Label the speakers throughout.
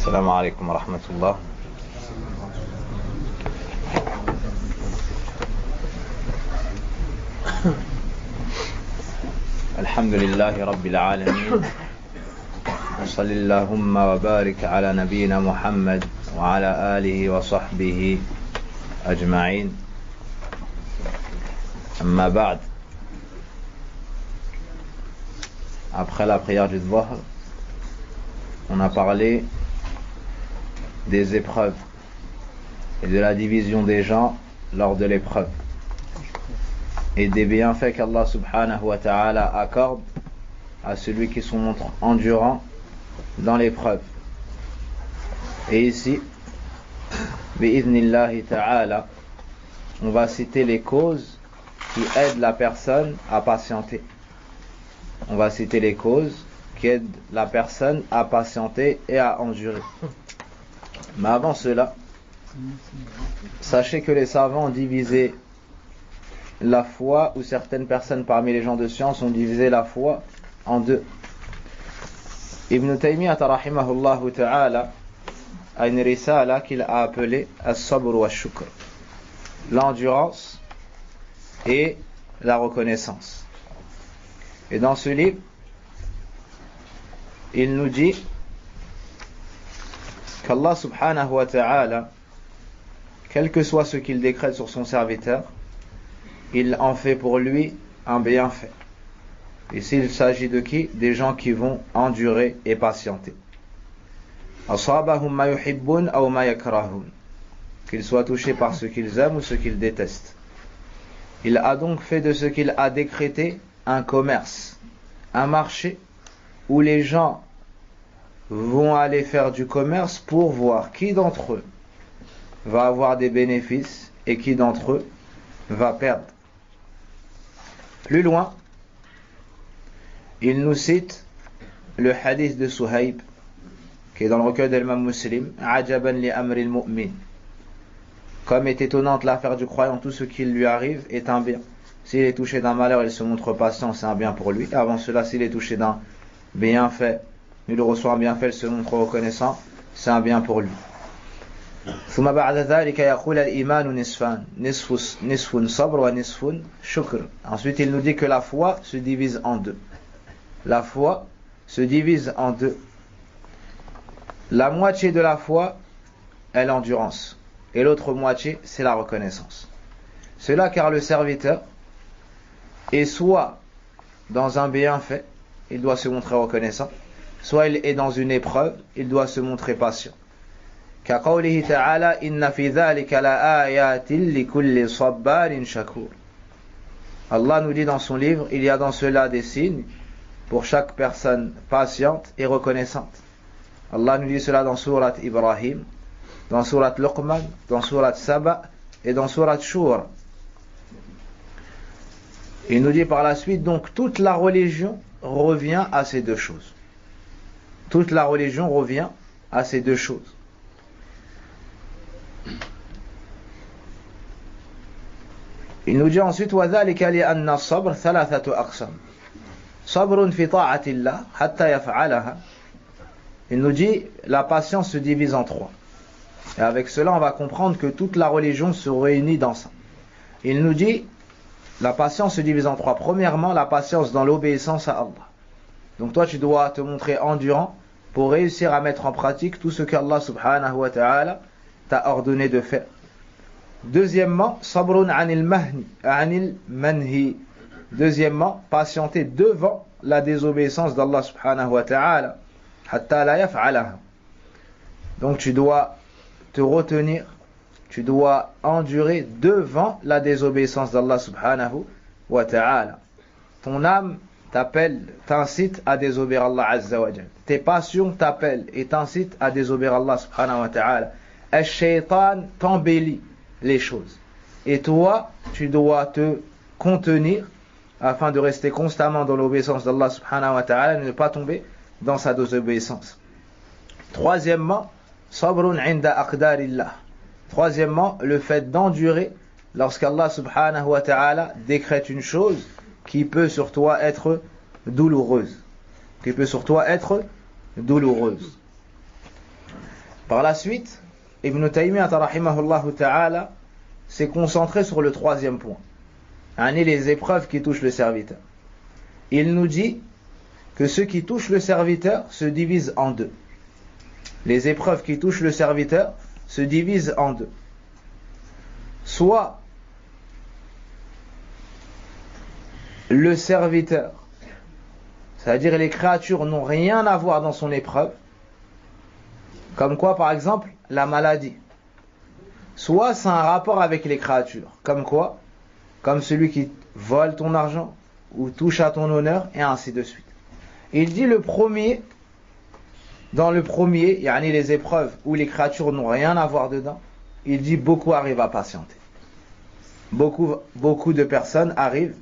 Speaker 1: السلام عليكم ورحمة الله. الحمد لله رب العالمين، وصل اللهم وبارك على نبينا محمد وعلى آله وصحبه أجمعين. أما بعد. Après la prière du Dhuhr, on a parlé des épreuves et de la division des gens lors de l'épreuve et des bienfaits qu'Allah subhanahu wa ta'ala accorde à celui qui se montre endurant dans l'épreuve. Et ici, bi'idhnillahi ta'ala, on va citer les causes qui aident la personne à patienter. On va citer les causes qui aident la personne à patienter et à endurer. Mais avant cela, sachez que les savants ont divisé la foi, ou certaines personnes parmi les gens de science ont divisé la foi en deux. Ibn Taymiyyah rahimahullah ta'ala a une risala qu'il a appelée As-Sabr wa Shukr, l'endurance et la reconnaissance. Et dans ce livre, il nous dit qu'Allah subhanahu wa ta'ala, quel que soit ce qu'il décrète sur son serviteur, il en fait pour lui un bienfait. Ici, il s'agit de qui? Des gens qui vont endurer et patienter. Asabahum ma yuhibbun aw ma yakrahun, qu'ils soient touchés par ce qu'ils aiment ou ce qu'ils détestent. Il a donc fait de ce qu'il a décrété un commerce, un marché où les gens vont aller faire du commerce pour voir qui d'entre eux va avoir des bénéfices et qui d'entre eux va perdre. Plus loin, il nous cite le hadith de Suhayb qui est dans le recueil de l'imam Muslim, Ajaban li amri al-mu'min. Comme est étonnante l'affaire du croyant, tout ce qui lui arrive est un bien. S'il est touché d'un malheur, il se montre patient, c'est un bien pour lui. Avant cela, s'il est touché d'un bienfait, il reçoit un bienfait, il se montre reconnaissant, c'est un bien pour lui. ثم بعد ذلك يقول الإيمان نصفان نصف صبر ونصف شكر. Ensuite, il nous dit que la foi se divise en deux. La foi se divise en deux. La moitié de la foi est l'endurance et l'autre moitié, c'est la reconnaissance. Cela car le serviteur est soit dans un bienfait, il doit se montrer reconnaissant, soit il est dans une épreuve, il doit se montrer patient. كقوله تعالى إن في ذلك لآيات لكل صبار شكور. Allah nous dit dans son livre, il y a dans cela des signes pour chaque personne patiente et reconnaissante. Allah nous dit cela dans Surat Ibrahim, dans Surat Luqman, dans Surat Saba et dans Surat Shura. Il nous dit par la suite, donc toute la religion revient à ces deux choses. Toute la religion revient à ces deux choses. Il nous dit ensuite وَذَلِكَ لِأَنَّ الصَّبْرَ ثَلَاثَةُ أَقْسَامٍ صَبْرٌ فِي طَاعَةِ اللَّهِ حَتَّى يَفْعَلَهَا. Il nous dit la patience se divise en trois. Et avec cela on va comprendre que toute la religion se réunit dans ça. Il nous dit la patience se divise en trois. Premièrement, la patience dans l'obéissance à Allah. Donc toi tu dois te montrer endurant pour réussir à mettre en pratique tout ce qu'Allah subhanahu wa ta'ala t'a ordonné de faire. Deuxièmement, sabrun anil manhi. Deuxièmement, patienter devant la désobéissance d'Allah subhanahu wa ta'ala. Hatta la yaf'alaha. Donc tu dois te retenir, tu dois endurer devant la désobéissance d'Allah subhanahu wa ta'ala. Ton âme t'appelle, t'incite à désobéir Allah azza wa jal. Tes passions t'appellent et t'incitent à désobéir Allah subhanahu wa ta'ala. Al-shaytan t'embellit les choses. Et toi, tu dois te contenir afin de rester constamment dans l'obéissance d'Allah subhanahu wa ta'ala et ne pas tomber dans sa désobéissance. Troisièmement, sabrun inda aqdarillah. Troisièmement, le fait d'endurer lorsqu'Allah subhanahu wa ta'ala décrète une chose qui peut sur toi être douloureuse. Par la suite, Ibn Taymiyyah rahimahullah ta'ala s'est concentré sur le troisième point, les épreuves qui touchent le serviteur. Il nous dit que ce qui touche le serviteur se divise en deux. Les épreuves qui touchent le serviteur se divisent en deux. Soit le serviteur, c'est-à-dire les créatures n'ont rien à voir dans son épreuve, comme quoi par exemple la maladie. Soit c'est un rapport avec les créatures, comme quoi? Comme celui qui vole ton argent ou touche à ton honneur, et ainsi de suite. Il dit dans le premier, les épreuves où les créatures n'ont rien à voir dedans, il dit beaucoup arrivent à patienter. Beaucoup de personnes arrivent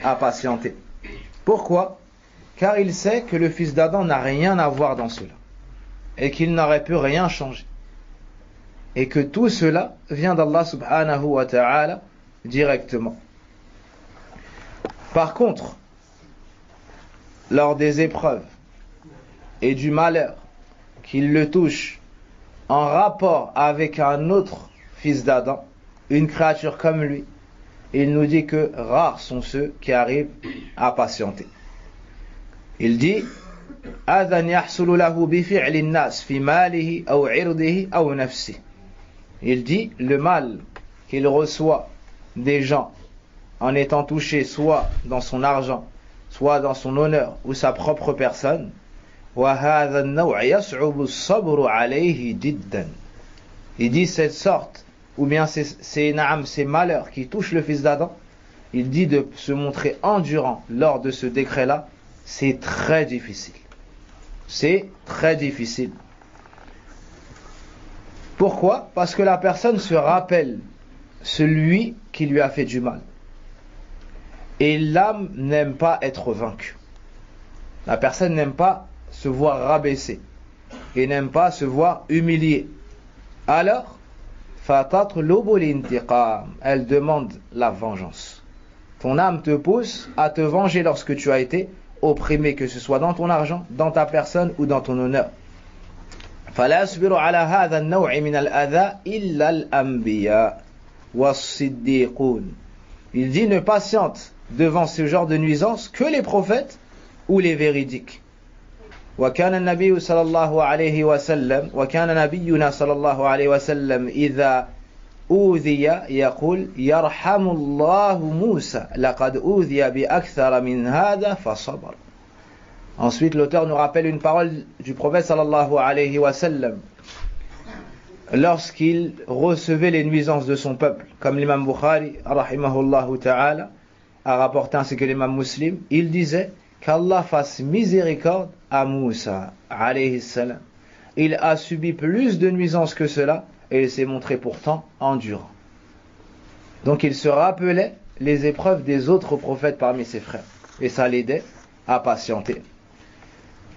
Speaker 1: à patienter. Pourquoi? Car il sait que le fils d'Adam n'a rien à voir dans cela et qu'il n'aurait pu rien changer. Et que tout cela vient d'Allah subhanahu wa ta'ala directement. Par contre, lors des épreuves et du malheur qu'il le touche en rapport avec un autre fils d'Adam, une créature comme lui, il nous dit que rares sont ceux qui arrivent à patienter. Il dit il dit le mal qu'il reçoit des gens en étant touché soit dans son argent, soit dans son honneur ou sa propre personne, il dit cette sorte, ou bien ces malheurs qui touchent le fils d'Adam, il dit de se montrer endurant lors de ce décret-là, c'est très difficile. C'est très difficile. Pourquoi? Parce que la personne se rappelle celui qui lui a fait du mal. Et l'âme n'aime pas être vaincue. La personne n'aime pas se voir rabaisser et n'aime pas se voir humiliée. Alors, elle demande la vengeance. Ton âme te pousse à te venger lorsque tu as été opprimé, que ce soit dans ton argent, dans ta personne ou dans ton honneur. Il dit ne patiente devant ce genre de nuisance que les prophètes ou les véridiques. وكان النبي صلى الله عليه وسلم وكان نبينا صلى الله عليه وسلم إذا أوذي يقول يرحم الله موسى لقد أوذي بأكثر من هذا فصبر. Ensuite l'auteur nous rappelle une parole du prophète sallallahu alayhi wa sallam lorsqu'il recevait les nuisances de son peuple, comme l'imam Bukhari rahimahullahu ta'ala a rapporté ainsi que l'imam Muslim, il disait qu'Allah fasse miséricorde à Moussa alayhi salam. Il a subi plus de nuisances que cela et il s'est montré pourtant endurant. Donc il se rappelait les épreuves des autres prophètes parmi ses frères et ça l'aidait à patienter.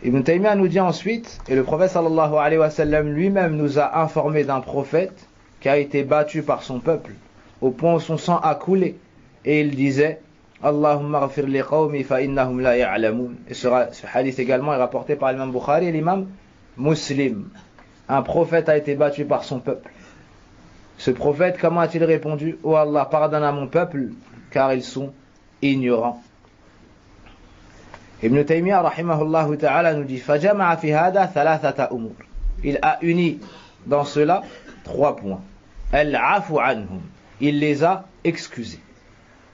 Speaker 1: Ibn Taymiyyah nous dit ensuite, et le prophète sallallahu alayhi wa sallam lui-même nous a informé d'un prophète qui a été battu par son peuple au point où son sang a coulé, et il disait Allahumma ghafir li qawmi fa innahum la ya'lamun. Et ce hadith également est rapporté par l'imam Bukhari et l'imam Muslim. Un prophète a été battu par son peuple. Ce prophète, comment a-t-il répondu? Oh Allah, pardonne à mon peuple car ils sont ignorants. Ibn Taymiyyah rahimahullah ta'ala nous dit فَجَمَعَ فِي هَذَا ثَلَاثَةَ أُمُورٍ. Il a uni dans cela 3 points. الْعَفُ عَنْهُمْ. Il les a excusés.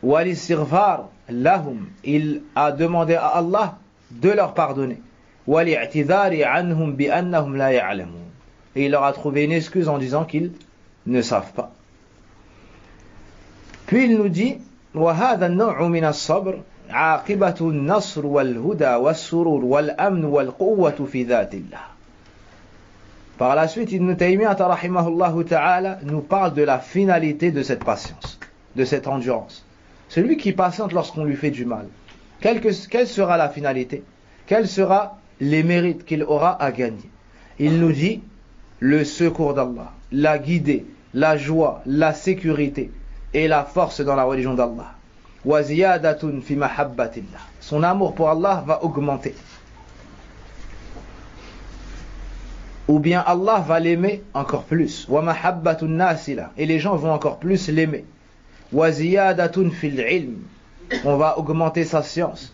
Speaker 1: وَالِسْتِغْفَارُ لَهُمْ. Il a demandé à Allah de leur pardonner. وَالِاعْتِذَارِ عَنْهُمْ بِأَنَّهُمْ لَا يَعْلَمُونَ. Et il leur a trouvé une excuse en disant qu'ils ne savent pas. Puis il nous dit وَهَذَا النَّوْعُ مِنَ الصَّبْرِ عاقبة النصر والهدى والسرور والأمن والقوة في ذات الله. Par la suite, Ibn Taymiyyah rahimahullah ta'ala nous parle de la finalité de cette patience, de cette endurance. Celui qui patiente lorsqu'on lui fait du mal, quelle sera la finalité? Quels seront les mérites qu'il aura à gagner? Il nous dit le secours d'Allah, la guidée, la joie, la sécurité et la force dans la religion d'Allah. وَزِيَادَةٌ فِي مَحَبَّةِ اللَّهِ. Son amour pour Allah va augmenter. ou bien Allah va l'aimer encore plus. وَمَحَبَّةُ النَّاسِ لَهُ, et les gens vont encore plus l'aimer. وَزِيَادَةٌ فِي الْعِلْمِ, on va augmenter sa science.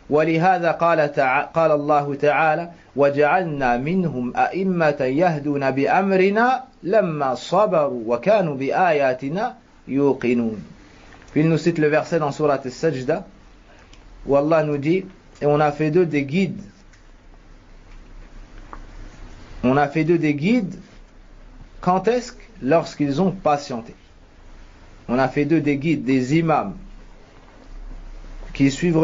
Speaker 1: وَلِهَذَا قال الله تعالى وَجَعَلْنَا مِنْهُمْ أَئِمَّةً يَهْدُونَ بِأَمْرِنَا لَمَّا صَبَرُوا وَكَانُوا بِآيَاتِنَا يُوقِنُونَ. Puis il nous cite le verset dans Surat Al-Sajda où Allah nous dit, et on a fait d'eux des guides. On a fait d'eux des guides. Quand est-ce? Lorsqu'ils ont patienté. On a fait d'eux des guides, des imams qui suivent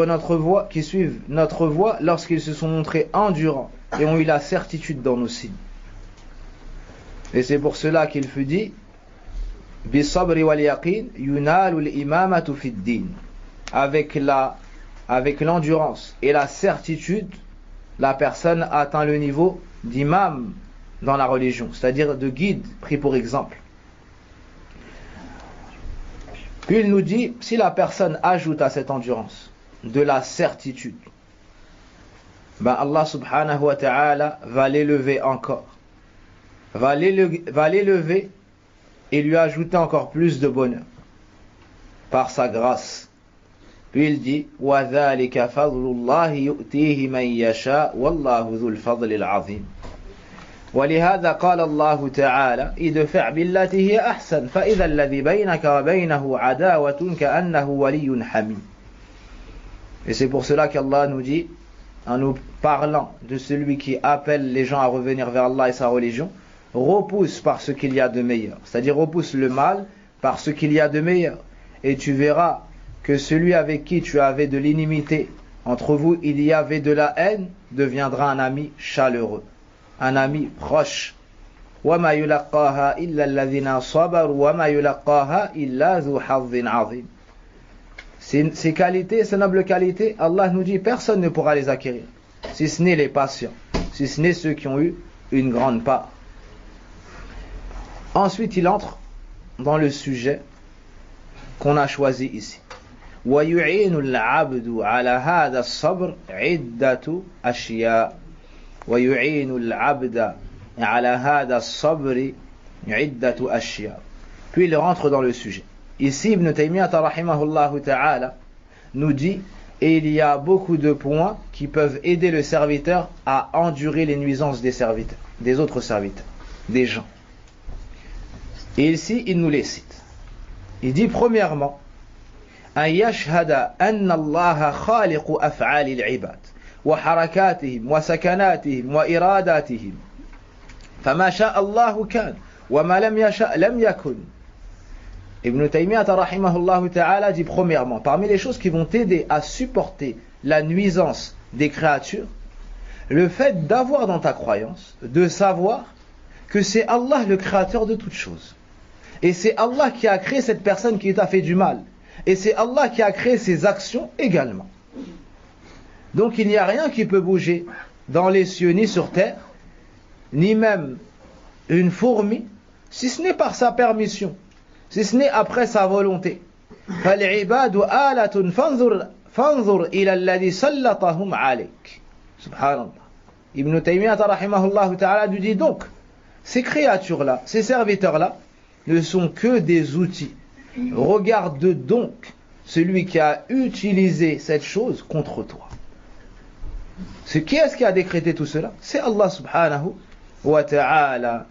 Speaker 1: notre voie lorsqu'ils se sont montrés endurants et ont eu la certitude dans nos signes. Et c'est pour cela qu'il fut dit Bis-sabri wal yaqin yunalu al-imamatu fi ad-din. Avec l'endurance et la certitude, la personne atteint le niveau d'imam dans la religion, c'est-à-dire de guide pris pour exemple. Puis il nous dit, si la personne ajoute à cette endurance de la certitude, ben Allah subhanahu wa ta'ala va l'élever encore, va l'élever et lui ajouter encore plus de bonheur par sa grâce. Puis il dit وَذَلِكَ فَضْلُ اللَّهِ يُؤْتِيهِ مَنْ يَشَاءُ وَاللَّهُ ذُو الْفَضْلِ الْعَظِيمِ. ولهذا قال الله تعالى ادفع بالتي هي أحسن فإذا الذي بينك وبينه عداوة كأنه ولي حميم. Et c'est pour cela qu'Allah nous dit, en nous parlant de celui qui appelle les gens à revenir vers Allah et sa religion, repousse par ce qu'il y a de meilleur, c'est-à-dire repousse le mal par ce qu'il y a de meilleur, et tu verras que celui avec qui tu avais de l'inimité, entre vous il y avait de la haine, deviendra un ami chaleureux, un ami proche. وَمَا يُلَقَّاهَا إِلَّا الَّذِينَ صَبَرُوا وَمَا يُلَقَّاهَا إِلَّا ذُو حَظٍّ عَظِيمٍ. Ces qualités, ces nobles qualités, Allah nous dit personne ne pourra les acquérir, si ce n'est les patients, si ce n'est ceux qui ont eu une grande part. Ensuite il entre dans le sujet qu'on a choisi ici. وَيُعِينُ الْعَبْدُ عَلَى هَذَا الصَّبْرِ عِدَّةُ أَشْيَاء. وَيُعِينُ الْعَبْدَ عَلَى هَذَا الصَّبْرِ عِدَّةُ أَشْيَاء. Puis il rentre dans le sujet. Ici, Ibn Taymiyyah rahimahullah ta'ala nous dit, et il y a beaucoup de points qui peuvent aider le serviteur à endurer les nuisances des serviteurs, des autres serviteurs, des gens. Et ici, il nous les cite. Il dit premièrement, أن يشهد أن الله خالق أفعال العباد وحركاتهم وسكناتهم وإراداتهم فما شاء الله كان وما لم يشاء لم يكن. Ibn Taymiyyah rahimahullah ta'ala dit premièrement, parmi les choses qui vont t'aider à supporter la nuisance des créatures, le fait d'avoir dans ta croyance, de savoir que c'est Allah le créateur de toutes choses. Et c'est Allah qui a créé cette personne qui t'a fait du mal. Et c'est Allah qui a créé ses actions également. Donc il n'y a rien qui peut bouger dans les cieux ni sur terre, ni même une fourmi, si ce n'est par sa permission, si ce n'est après sa volonté. فَالْعِبَادُ آلَةٌ فَانْظُرْ إِلَى الَّذِي سَلَّطَهُمْ عَلَيْكَ. Subhanallah. Ibn Taymiyyah rahimahullah ta'ala nous dit donc, ces créatures-là, ces serviteurs-là, ne sont que des outils. Regarde donc celui qui a utilisé cette chose contre toi. Qui est-ce qui a décrété tout cela? C'est Allah subhanahu wa ta'ala.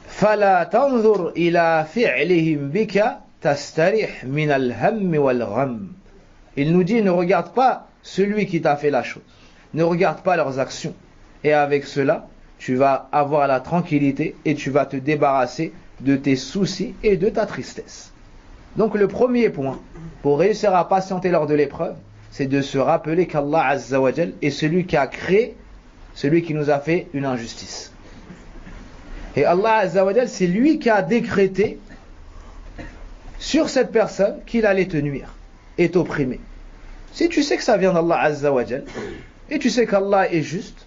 Speaker 1: فَلَا تَنْظُرْ إِلَى فِعْلِهِمْ بِكَ تَسْتَرِحْ مِنَ الْهَمِّ وَالْغَمِّ. Il nous dit, ne regarde pas celui qui t'a fait la chose. Ne regarde pas leurs actions. Et avec cela, tu vas avoir la tranquillité et tu vas te débarrasser de tes soucis et de ta tristesse. Donc le premier point, pour réussir à patienter lors de l'épreuve, c'est de se rappeler qu'Allah Azza wa Jal est celui qui a créé, celui qui nous a fait une injustice. Et Allah Azza wa Jal, c'est lui qui a décrété sur cette personne qu'il allait te nuire et t'opprimer. Si tu sais que ça vient d'Allah Azza wa Jal, et tu sais qu'Allah est juste,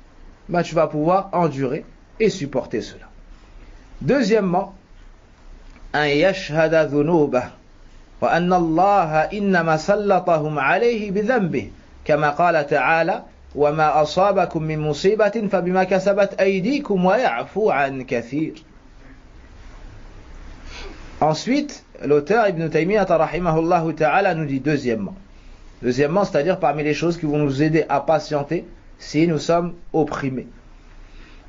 Speaker 1: ben tu vas pouvoir endurer et supporter cela. Deuxièmement, أن يشهد ذنوبه وأن الله إنما سلطهم عليه بذنبه كما قال تعالى وَمَا أَصَابَكُم مِّن مُّصِيبَةٍ فَبِمَا كَسَبَتْ أَيْدِيكُمْ وَيَعْفُو عَن كَثِيرٍ. Ensuite, l'auteur Ibn Taymiyyah rahimahullah ta'ala nous dit deuxièmement, c'est-à-dire parmi les choses qui vont nous aider à patienter si nous sommes opprimés,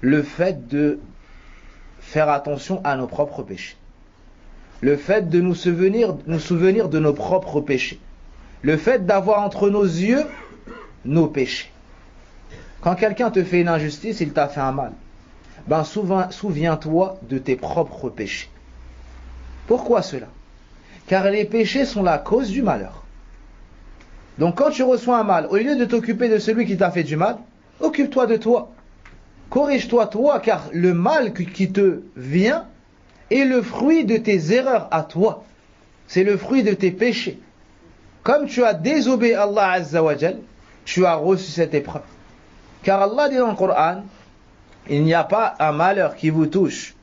Speaker 1: le fait de faire attention à nos propres péchés, le fait de nous souvenir de nos propres péchés, le fait d'avoir entre nos yeux nos péchés. Quand quelqu'un te fait une injustice, il t'a fait un mal, ben souviens-toi de tes propres péchés. Pourquoi cela? Car les péchés sont la cause du malheur. Donc quand tu reçois un mal, au lieu de t'occuper de celui qui t'a fait du mal, occupe-toi de toi. Corrige-toi toi, car le mal qui te vient est le fruit de tes erreurs à toi. C'est le fruit de tes péchés. Comme tu as désobéi à Allah Azza wa Jal, tu as reçu cette épreuve. Car Allah dit dans le Coran, il n'y a pas un malheur qui vous touche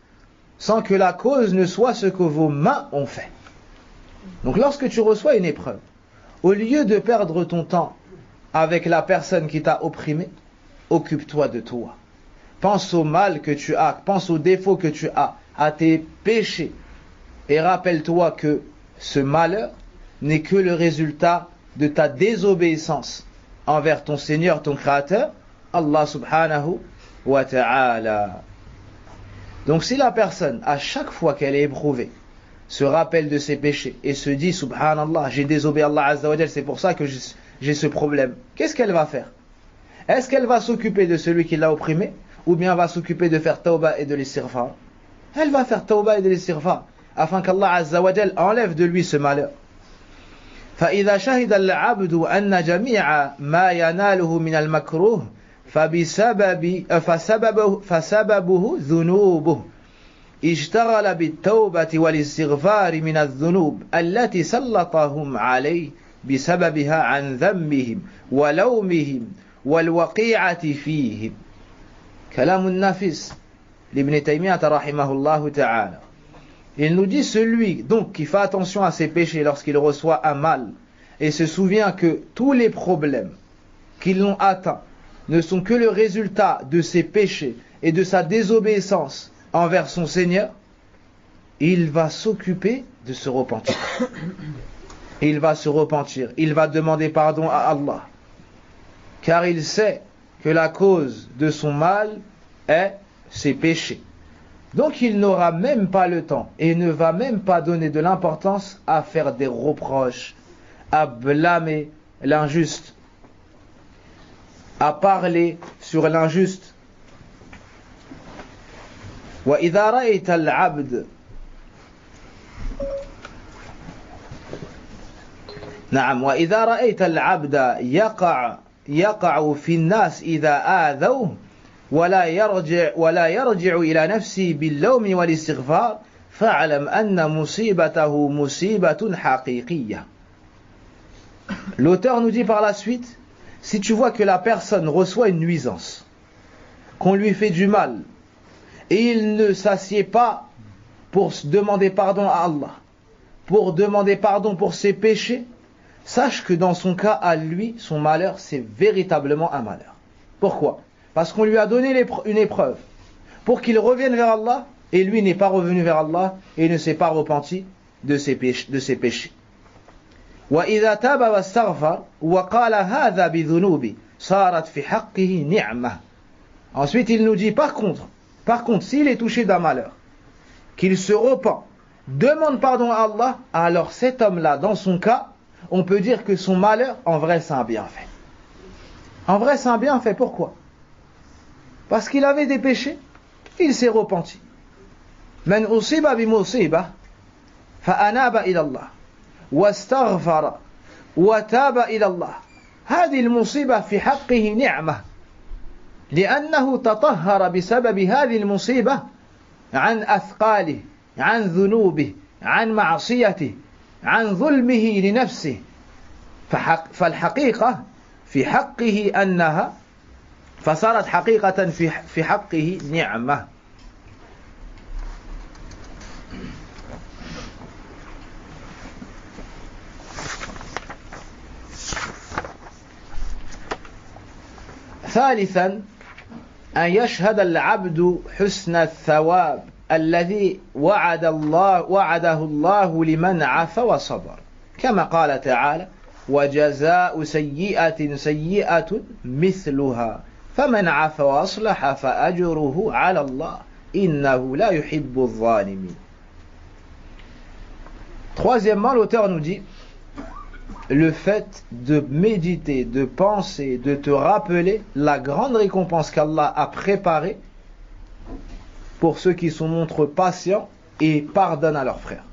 Speaker 1: sans que la cause ne soit ce que vos mains ont fait. Donc lorsque tu reçois une épreuve, au lieu de perdre ton temps avec la personne qui t'a opprimé, occupe-toi de toi. Pense au mal que tu as, pense aux défauts que tu as, à tes péchés. Et rappelle-toi que ce malheur n'est que le résultat de ta désobéissance envers ton Seigneur, ton Créateur, Allah subhanahu wa ta'ala. Donc si la personne, à chaque fois qu'elle est éprouvée, se rappelle de ses péchés et se dit subhanallah, j'ai désobéi à Allah Azza wa Jal, c'est pour ça que j'ai ce problème, qu'est-ce qu'elle va faire? Est-ce qu'elle va s'occuper de celui qui l'a opprimé, ou bien va s'occuper de faire tawbah et de l'istighfar? Elle va faire tawbah et de l'istighfar afin qu'Allah Azza wa Jal enlève de lui ce malheur. فإذا شهد العبد أن جميع ما يناله من المكروه فسببه ذنوبه اشتغل بالتوبة والاستغفار من الذنوب التي سلطهم عليه بسببها عن ذنبهم ولومهم والوقيعة فيهم. كلام النافس لابن تيمية رحمه الله تعالى. Il nous dit celui donc qui fait attention à ses péchés lorsqu'il reçoit un mal et se souvient que tous les problèmes qui l'ont atteint ne sont que le résultat de ses péchés et de sa désobéissance envers son Seigneur, il va s'occuper de se repentir. Il va se repentir, il va demander pardon à Allah, car il sait que la cause de son mal est ses péchés. Donc il n'aura même pas le temps et ne va même pas donner de l'importance à faire des reproches, à blâmer l'injuste, à parler sur l'injuste. وإذا رأيت العبد نعم وإذا رأيت العبد يقع في الناس إذا آذوه ولا يرجع إلى نفسه باللوم والاستغفار فاعلم أن مصيبته مصيبة حقيقية. L'auteur nous dit par la suite, si tu vois que la personne reçoit une nuisance, qu'on lui fait du mal, et il ne s'assied pas pour demander pardon à Allah, pour demander pardon pour ses péchés, sache que dans son cas à lui, son malheur, c'est véritablement un malheur. Pourquoi? Parce qu'on lui a donné une épreuve pour qu'il revienne vers Allah, et lui n'est pas revenu vers Allah et ne s'est pas repenti de ses péchés. وإذا تاب واستغفر وقال هذا بذنوبي صارت في حقه نعمة. Ensuite il nous dit par contre s'il est touché d'un malheur, qu'il se repent, demande pardon à Allah, alors cet homme-là, dans son cas, on peut dire que son malheur, en vrai c'est un bienfait. En vrai c'est un bienfait, pourquoi? Parce qu'il avait des péchés, il s'est repenti. من أصيب بمصيبة فأناب إلى الله واستغفر وتاب إلى الله هذه المصيبة في حقه نعمة لأنه تطهر بسبب هذه المصيبة عن أثقاله عن ذنوبه عن معصيته عن ظلمه لنفسه فالحقيقة في حقه أنها فصارت حقيقة في حقه نعمة. ثالثا أن يشهد العبد حسن الثواب الذي وعده الله لمن عفا وصبر كما قال تعالى وجزاء سيئة سيئة مثلها فمن عفا وأصلح فأجره على الله إنه لا يحب الظالمين. Troisièmement, l'auteur nous dit le fait de méditer, de penser, de te rappeler la grande récompense qu'Allah a préparée pour ceux qui se montrent patients et pardonnent à leurs frères.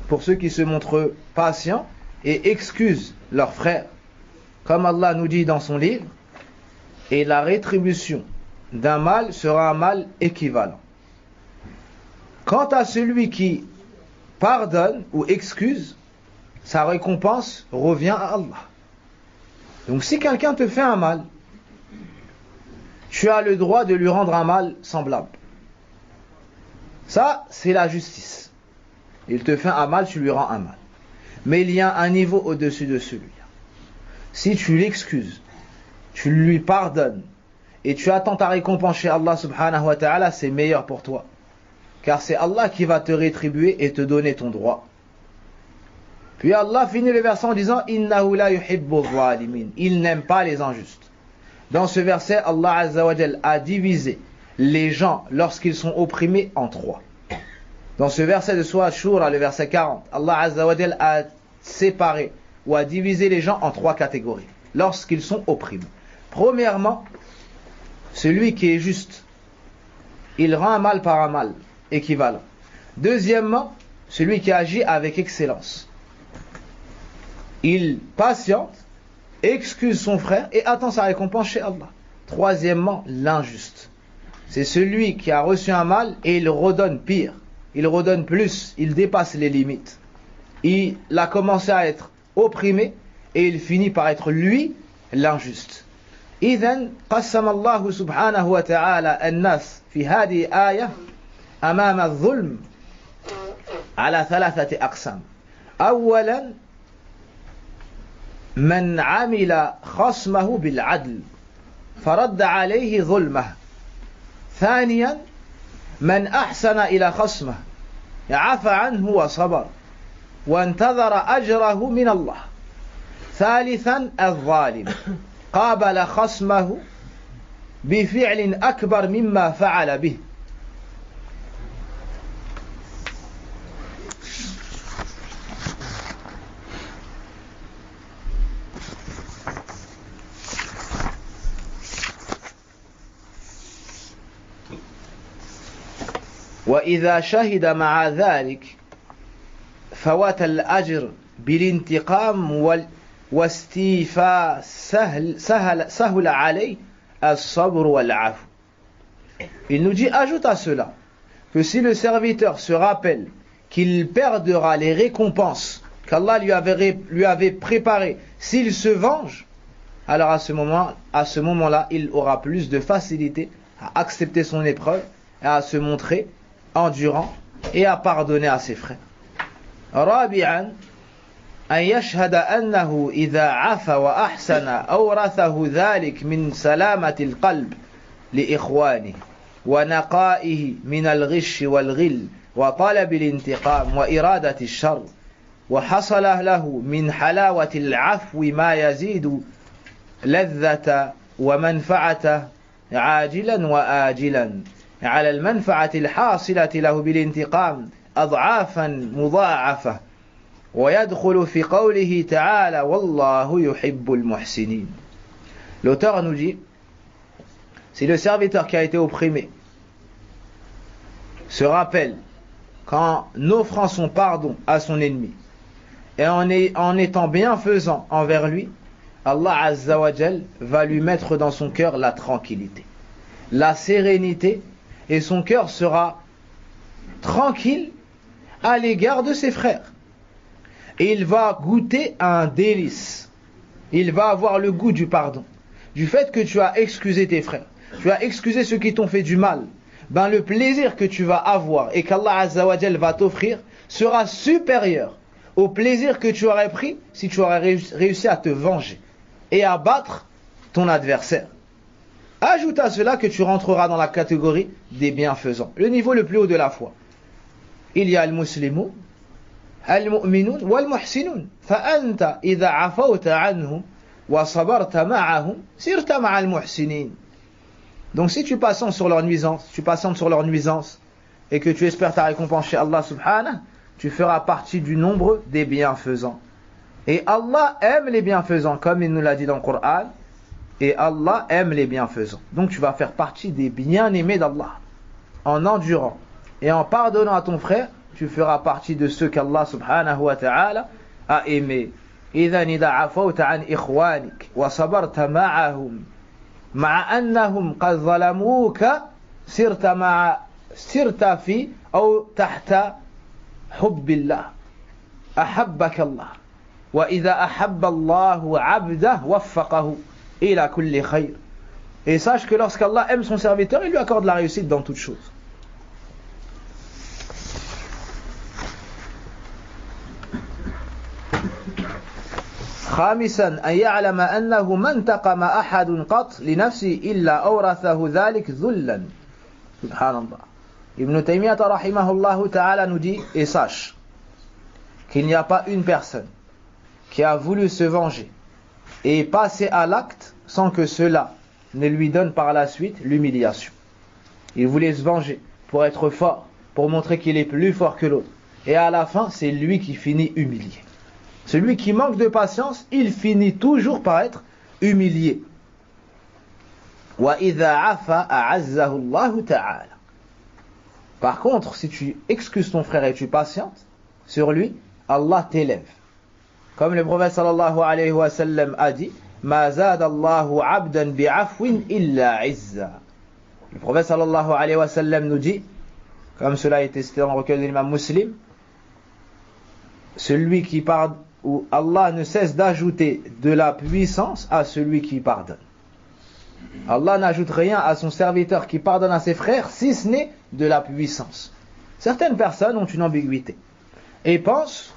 Speaker 1: Pour ceux qui se montrent patients et excusent leurs frères. Comme Allah nous dit dans son livre, et la rétribution d'un mal sera un mal équivalent. Quant à celui qui pardonne ou excuse, sa récompense revient à Allah. Donc si quelqu'un te fait un mal, tu as le droit de lui rendre un mal semblable. Ça, c'est la justice. Il te fait un mal, tu lui rends un mal. Mais il y a un niveau au-dessus de celui-là. Si tu l'excuses, tu lui pardonnes, et tu attends ta récompense chez Allah subhanahu wa ta'ala, c'est meilleur pour toi. Car c'est Allah qui va te rétribuer et te donner ton droit. Puis Allah finit le verset en disant Innahu la yuhibbu zalimin. Il n'aime pas les injustes. Dans ce verset, Allah Azza wa Jal a divisé les gens lorsqu'ils sont opprimés en trois. Dans ce verset de Sourate Shura, le verset 40, Allah Azza wa Jal a séparé ou a divisé les gens en trois catégories lorsqu'ils sont opprimés. Premièrement, celui qui est juste, il rend un mal par un mal équivalent. Deuxièmement, celui qui agit avec excellence. Il patiente, excuse son frère et attend sa récompense chez Allah. Troisièmement, l'injuste. C'est celui qui a reçu un mal et il redonne pire. Il redonne plus, il dépasse les limites. Il a commencé à être opprimé et il finit par être lui l'injuste. إذن قسم الله سبحانه وتعالى الناس في هذه آية أمام الظلم على ثلاثة أقسام. أولا من عمل خصمه بالعدل فرد عليه ظلمه. ثانيا من أحسن إلى خصمه عفى عنه وصبر وانتظر أجره من الله. ثالثا الظالم قابل خصمه بفعل أكبر مما فعل به. وإذا شهد مع ذلك فوات الأجر بالانتقام واستيفاء سهل عليه الصبر والعفو. Il nous dit, ajoute à cela, que si le serviteur se rappelle qu'il perdra les récompenses qu'Allah lui avait préparées s'il se venge, alors à ce moment-là, il aura plus de facilité à accepter son épreuve et à se montrer endurant et à pardonner à ses frères. رابعا أن يشهد أنه إذا عفا وأحسن أورثه ذلك من سلامة القلب لإخوانه ونقائه من الغش والغل وطلب الانتقام وإرادة الشر وحصل له من حلاوة العفو ما يزيد لذة ومنفعة عاجلا وآجلا على المنفعة الحاصلة له بالانتقام أضعافا مضاعفة ويدخل في قوله تعالى والله يحب المحسنين. L'auteur nous dit, si le serviteur qui a été opprimé se rappelle qu'en offrant son pardon à son ennemi et en étant bienfaisant envers lui, Allah Azza wa Jal va lui mettre dans son cœur la tranquillité, la sérénité, et son cœur sera tranquille à l'égard de ses frères. Et il va goûter un délice. Il va avoir le goût du pardon. Du fait que tu as excusé tes frères, tu as excusé ceux qui t'ont fait du mal, ben le plaisir que tu vas avoir et qu'Allah Azza wa Jal va t'offrir sera supérieur au plaisir que tu aurais pris si tu aurais réussi à te venger et à battre ton adversaire. Ajoute à cela que tu rentreras dans la catégorie des bienfaisants, le niveau le plus haut de la foi. Il y a al-muslimun, al-mu'minun wal-muhsinun. فأنت إذا عفوت عنهم وصبرت معهم سرت مع المحسنين. Donc si tu patientes sur leur nuisance, et que tu espères ta récompense chez Allah subhanahu, tu feras partie du nombre des bienfaisants. Et Allah aime les bienfaisants, comme il nous l'a dit dans le Coran. Et Allah aime les bienfaisants. Donc tu vas faire partie des bien-aimés d'Allah. En endurant et en pardonnant à ton frère, tu feras partie de ceux qu'Allah subhanahu wa ta'ala a aimés. إذا إذا عفوت عن إخوانك وصبرت معهم مع أنهم قد ظلموك سرت في أو تحت حب الله أحبك الله وإذا أحب الله عبده وفقه إلى كل خير. Et sache que lorsqu'Allah aime son serviteur, il lui accorde la réussite dans toutes choses. خامسا أن يعلم أنه ما انتقم أحد قط لنفسه إلا أورثه ذلك ذلا. سبحان الله. Ibn Taymiyyah rahimahullah ta'ala nous dit, et sache qu'il n'y a pas une personne qui a voulu se venger et passer à l'acte sans que cela ne lui donne par la suite l'humiliation. Il voulait se venger pour être fort, pour montrer qu'il est plus fort que l'autre. Et à la fin, c'est lui qui finit humilié. Celui qui manque de patience, il finit toujours par être humilié. Par contre, si tu excuses ton frère et tu patientes sur lui, Allah t'élève. Comme le prophète sallallahu alayhi wa sallam a dit, Ma zadallahu abdan bi'afwin illa izza. Le prophète sallallahu alayhi wa sallam nous dit, comme cela a été cité dans le recueil de l'imam Muslim, celui qui pardonne, où Allah ne cesse d'ajouter de la puissance à celui qui pardonne. Allah n'ajoute rien à son serviteur qui pardonne à ses frères, si ce n'est de la puissance. Certaines personnes ont une ambiguïté et pensent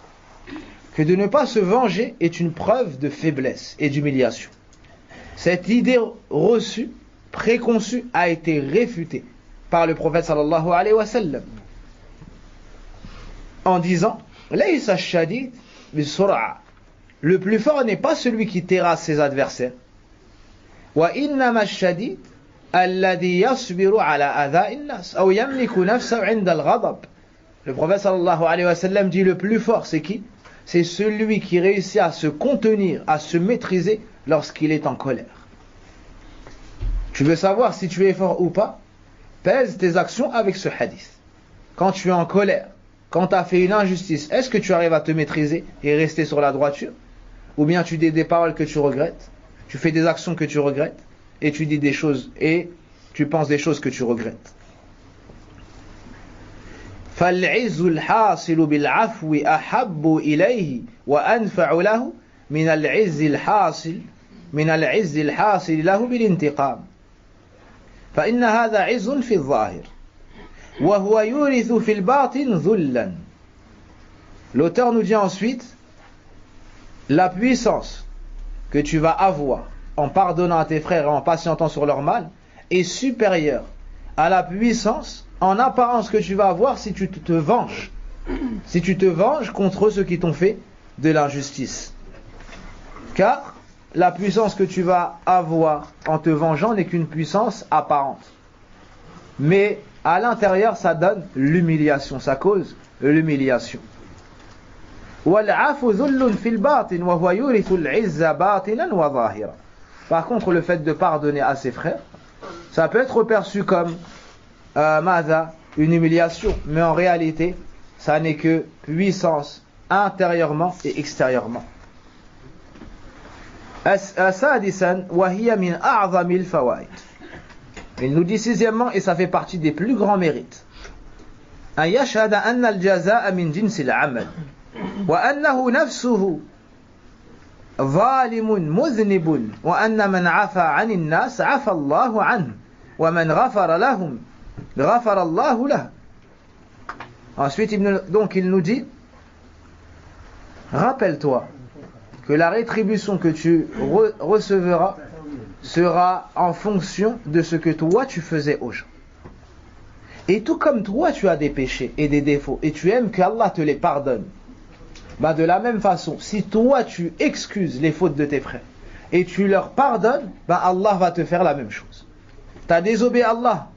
Speaker 1: que de ne pas se venger est une preuve de faiblesse et d'humiliation. Cette idée reçue, préconçue, a été réfutée par le prophète sallallahu alayhi wa sallam en disant « Laysa ash-shadid bis-sur'a » Le plus fort n'est pas celui qui terrasse ses adversaires. Wa innama ash-shadid alladhi yasbiru ala adha'i an-nas aw yamliku nafsahu 'inda al-ghadab. Le prophète sallallahu alayhi wa sallam dit le plus fort c'est qui? C'est celui qui réussit à se contenir, à se maîtriser lorsqu'il est en colère. Tu veux savoir si tu es fort ou pas? Pèse tes actions avec ce hadith. Quand tu es en colère, quand tu as fait une injustice, est-ce que tu arrives à te maîtriser et rester sur la droiture? Ou bien tu dis des paroles que tu regrettes, tu fais des actions que tu regrettes, et tu dis des choses et tu penses des choses que tu regrettes. فالعز الحاصل بالعفو أحب إليه وأنفع له من العز الحاصل له بالانتقام فإن هذا عز في الظاهر وهو يورث في الباطن ذلا. L'auteur nous dit ensuite, la puissance que tu vas avoir en pardonnant à tes frères et en patientant sur leur mal est supérieure à la puissance en apparence que tu vas avoir si tu te venges. Si tu te venges contre ceux qui t'ont fait de l'injustice. Car la puissance que tu vas avoir en te vengeant n'est qu'une puissance apparente. Mais à l'intérieur, ça donne l'humiliation, ça cause l'humiliation. Par contre, le fait de pardonner à ses frères, ça peut être perçu comme une humiliation, mais en réalité, ça n'est que puissance intérieurement et extérieurement. Il nous dit sixièmement, et ça fait partie des plus grands mérites, أن يشهد أن الجزاء من جنس العمل وأنه نفسه ظالم مذنب وأن من عفى عن الناس عفى الله عنه ومن غفر لهم غفر الله له. Ensuite, donc il nous dit, rappelle-toi que la rétribution que tu recevras sera en fonction de ce que toi tu faisais aux gens. Et tout comme toi tu as des péchés et des défauts et tu aimes qu'Allah te les pardonne, bah de la même façon, si toi tu excuses les fautes de tes frères et tu leur pardonnes, bah Allah va te faire la même chose. Tu as désobéi à Allah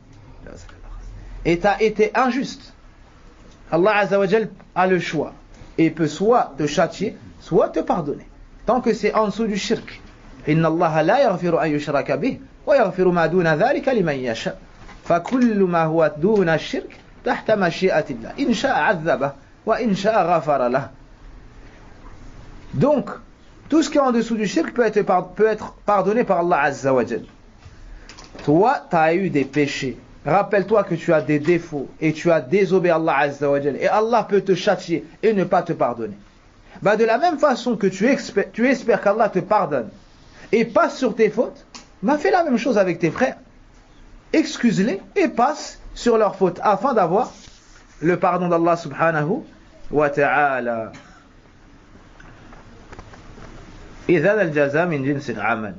Speaker 1: et tu as été injuste. Allah Azza wa Jal a le choix et peut soit te châtier, soit te pardonner. Tant que c'est en dessous du shirk. Inna Allah la yaghfiru an yushraka bih wa yaghfiru ma duna dhalika liman yasha. فكل ما هو دون الشرك تحت مشيئة الله إن شاء عذبه وإن شاء غفر له. Donc tout ce qui est en dessous du shirk peut être pardonné par Allah Azza wa Jal. Toi tu as eu des péchés, rappelle-toi que tu as des défauts et tu as désobéi à Allah Azza wa Jal, et Allah peut te châtier et ne pas te pardonner. Bah de la même façon que tu espères qu'Allah te pardonne et passe sur tes fautes, bah fais la même chose avec tes frères. Excuse-les et passe sur leurs fautes afin d'avoir le pardon d'Allah subhanahu wa ta'ala. إذن الجزاء من جنس العمل.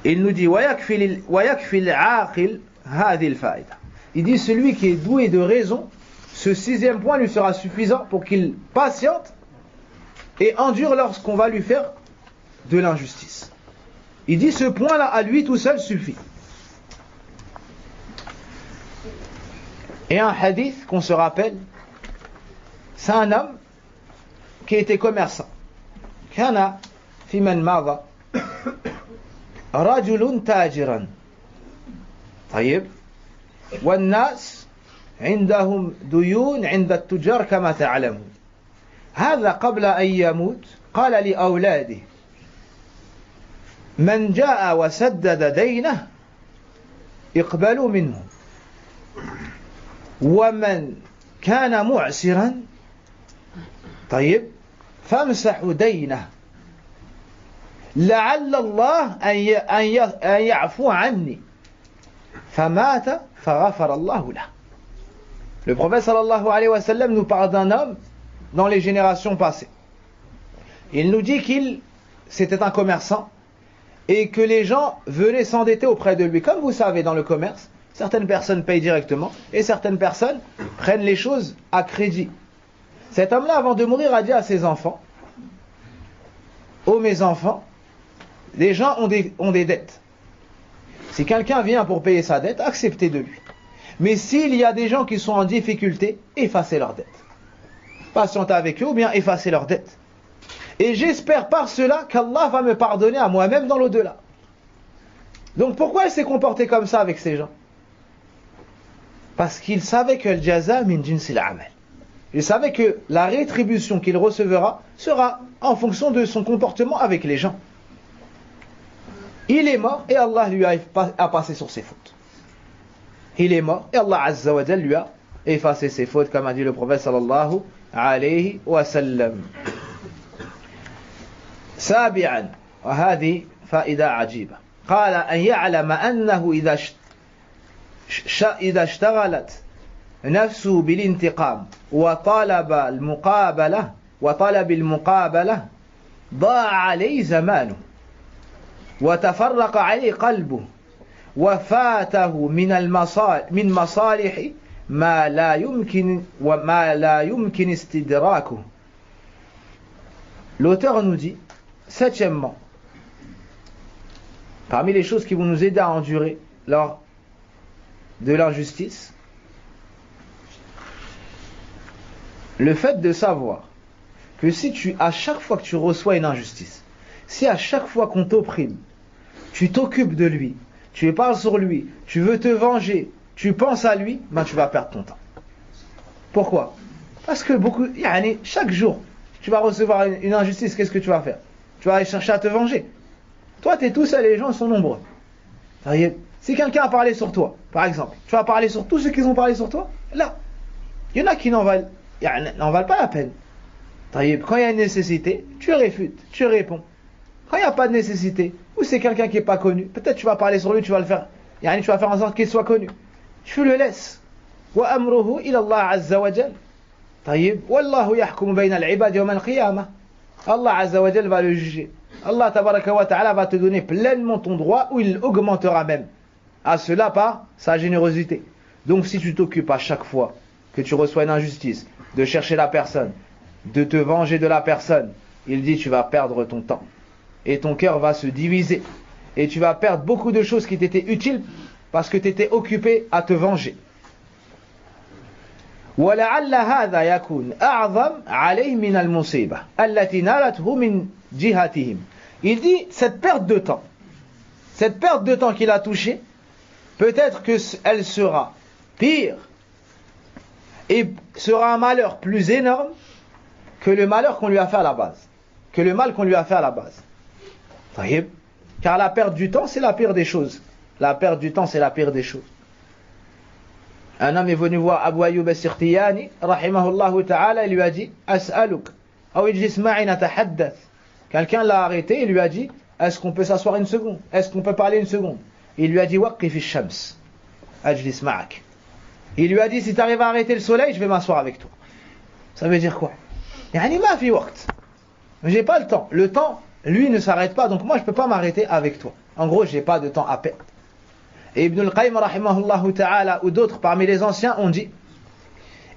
Speaker 1: Il nous dit ويكفي العاقل هذه الفائدة. Il dit celui qui est doué de raison, ce sixième point lui sera suffisant pour qu'il patiente et endure lorsqu'on va lui faire de l'injustice. Il dit ce point-là à lui tout seul suffit. Et un hadith qu'on se rappelle, c'est un homme qui était commerçant. كان في من مضى رجل تاجرا طيب والناس عندهم ديون عند التجار كما تعلمون. هذا قبل أن يموت قال لأولاده من جاء وسدد دينه اقبلوا منه ومن كان معسرا طيب فامسحوا دينه لعل الله أن يعفو عني فمات فغفر الله له. Le prophète sallallahu alayhi wa sallam nous parle d'un homme dans les générations passées. Il nous dit qu'il c'était un commerçant et que les gens venaient s'endetter auprès de lui. Comme vous savez, dans le commerce, certaines personnes payent directement et certaines personnes prennent les choses à crédit. Cet homme-là, avant de mourir, a dit à ses enfants: ô mes enfants, les gens ont des dettes. Si quelqu'un vient pour payer sa dette, acceptez de lui. Mais s'il y a des gens qui sont en difficulté, effacez leurs dettes. Patientez avec eux ou bien effacez leurs dettes. Et j'espère par cela qu'Allah va me pardonner à moi-même dans l'au-delà. Donc pourquoi il s'est comporté comme ça avec ces gens? Parce qu'il savait que le jaza min jinsil amal. Il savait que la rétribution qu'il recevra sera en fonction de son comportement avec les gens. Il est mort et Allah lui a passé sur ses fautes. Il est mort et Allah Azza wa Jal lui a effacé ses fautes, comme a dit le prophète sallallahu alayhi wa sallam. سابعا وهذه فائدة عجيبة قال أن يعلم أنه إذا اشتغلت نفسه بالانتقام وطلب المقابلة ضاع عليه زمانه وتفرق عليه قلبه وفاته من مصالح ما لا يمكن استدراكه. L'auteur nous dit, septièmement, parmi les choses qui vont nous aider à endurer lors de l'injustice, le fait de savoir que si à chaque fois que tu reçois une injustice, si à chaque fois qu'on t'opprime, tu t'occupes de lui, tu parles sur lui, tu veux te venger, tu penses à lui, ben tu vas perdre ton temps. Pourquoi? Parce que chaque jour, tu vas recevoir une injustice, qu'est-ce que tu vas faire? Tu vas aller chercher à te venger. Toi, tu es tout seul et les gens sont nombreux. Si quelqu'un a parlé sur toi, par exemple, tu vas parler sur tous ceux qui ont parlé sur toi? Là, il y en a qui n'en valent pas la peine. Quand il y a une nécessité, tu réfutes, tu réponds. Quand il n'y a pas de nécessité, ou c'est quelqu'un qui n'est pas connu, peut-être tu vas parler sur lui, tu vas le faire. Tu vas faire en sorte qu'il soit connu. Tu le laisses. Wa amruhu ila Allah azza wa jal. طيب والله يحكم بين العباد يوم القيامة. Allah Azza wa Jal va le juger. Allah Tabaraka wa Ta'ala va te donner pleinement ton droit, ou il augmentera même à cela par sa générosité. Donc si tu t'occupes à chaque fois que tu reçois une injustice de chercher la personne, de te venger de la personne, il dit tu vas perdre ton temps et ton cœur va se diviser et tu vas perdre beaucoup de choses qui t'étaient utiles parce que tu étais occupé à te venger. ولعل هذا يكون أعظم عليه من المصيبة التي نالته من جهتهم. Il dit cette perte de temps qu'il a touchée, peut-être qu'elle sera pire et sera un malheur plus énorme que le malheur qu'on lui a fait à la base, que le mal qu'on lui a fait à la base. Car la perte du temps, c'est la pire des choses. La perte du temps, c'est la pire des choses. Un homme est venu voir Abu Ayyub as-Sikhtiyani, rahimahullah ta'ala, et lui a dit As'aluk, aw ijlis ma'ina tahaddath. Quelqu'un l'a arrêté et lui a dit est-ce qu'on peut s'asseoir une seconde? Est-ce qu'on peut parler une seconde? Il lui a dit Waqqif ash-shams, ajlis ma'ak. Il lui a dit si tu arrives à arrêter le soleil, je vais m'asseoir avec toi. Ça veut dire quoi? Yani ma fi waqt. J'ai pas le temps. Le temps, lui, ne s'arrête pas, donc moi je peux pas m'arrêter avec toi. En gros, j'ai pas de temps à perdre. Et Ibn al-Qayyim rahimahullah ta'ala ou d'autres parmi les anciens ont dit